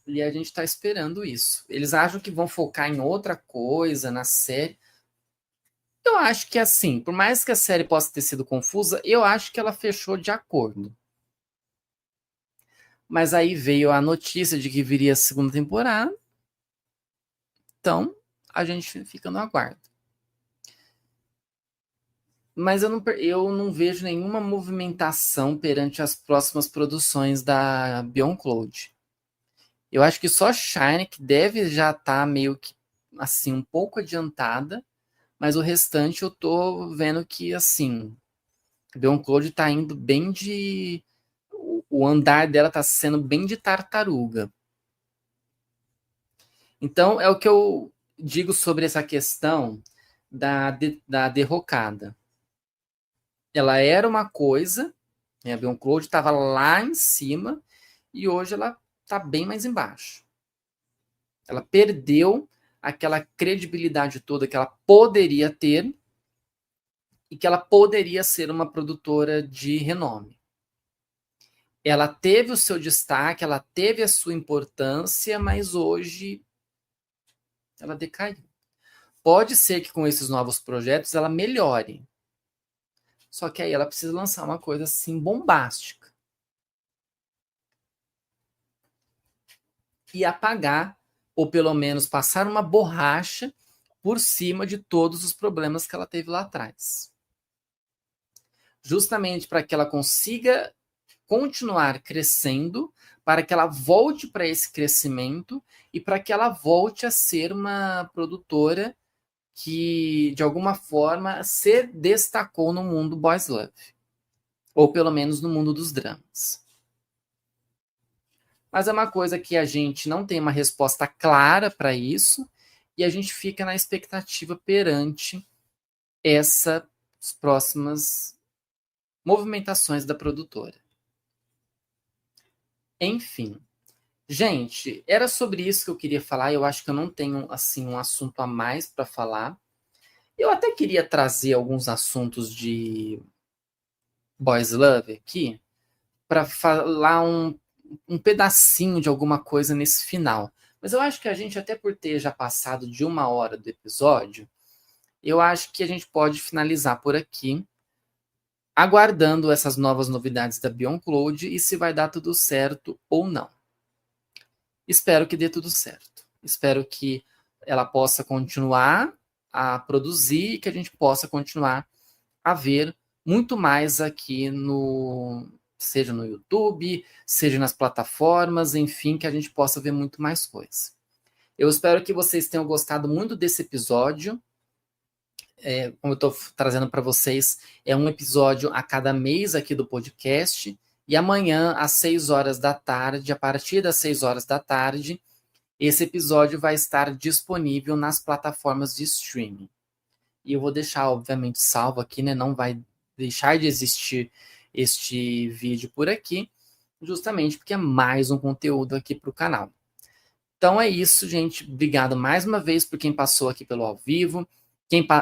e a gente está esperando isso. Eles acham que vão focar em outra coisa na série. Eu acho que assim, por mais que a série possa ter sido confusa, eu acho que ela fechou de acordo. Mas aí veio a notícia de que viria a segunda temporada. Então, a gente fica no aguardo. Mas eu não vejo nenhuma movimentação perante as próximas produções da Beyond Cloud. Eu acho que só Shine que deve já estar meio que assim um pouco adiantada, mas o restante eu tô vendo que assim, a Beyond Cloud tá indo bem de o andar dela tá sendo bem de tartaruga. Então é o que eu digo sobre essa questão da derrocada. Ela era uma coisa, né, a Beyond Cloud estava lá em cima e hoje ela está bem mais embaixo. Ela perdeu aquela credibilidade toda que ela poderia ter e que ela poderia ser uma produtora de renome. Ela teve o seu destaque, ela teve a sua importância, mas hoje ela decaiu. Pode ser que com esses novos projetos ela melhore. Só que aí ela precisa lançar uma coisa assim bombástica. E apagar, ou pelo menos passar uma borracha por cima de todos os problemas que ela teve lá atrás. Justamente para que ela consiga continuar crescendo, para que ela volte para esse crescimento e para que ela volte a ser uma produtora que, de alguma forma, se destacou no mundo boys love. Ou pelo menos no mundo dos dramas. mas é uma coisa que a gente não tem uma resposta clara para isso, e a gente fica na expectativa perante essas próximas movimentações da produtora. Enfim. Gente, era sobre isso que eu queria falar. Eu acho que eu não tenho assim um assunto a mais para falar. Eu até queria trazer alguns assuntos de Boys Love aqui para falar um pedacinho de alguma coisa nesse final. Mas eu acho que a gente, até por ter já passado de 1 hora do episódio, eu acho que a gente pode finalizar por aqui, aguardando essas novas novidades da Beyond Cloud e se vai dar tudo certo ou não. Espero que dê tudo certo. Espero que ela possa continuar a produzir e que a gente possa continuar a ver muito mais aqui seja no YouTube, seja nas plataformas, enfim, que a gente possa ver muito mais coisas. Eu espero que vocês tenham gostado muito desse episódio. Como eu estou trazendo para vocês, é um episódio a cada mês aqui do podcast. E amanhã, às 6 horas da tarde, a partir das 6 horas da tarde, esse episódio vai estar disponível nas plataformas de streaming. E eu vou deixar, obviamente, salvo aqui, né? Não vai deixar de existir este vídeo por aqui, justamente porque é mais um conteúdo aqui para o canal. Então é isso, gente. Obrigado mais uma vez por quem passou aqui pelo ao vivo.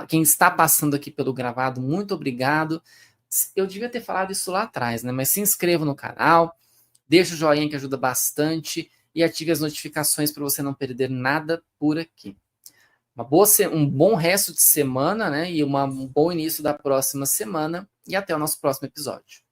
Quem está passando aqui pelo gravado, muito obrigado. Eu devia ter falado isso lá atrás, né? Mas se inscreva no canal, deixa o joinha que ajuda bastante e ative as notificações para você não perder nada por aqui. Um bom resto de semana, né? E um bom início da próxima semana. E até o nosso próximo episódio.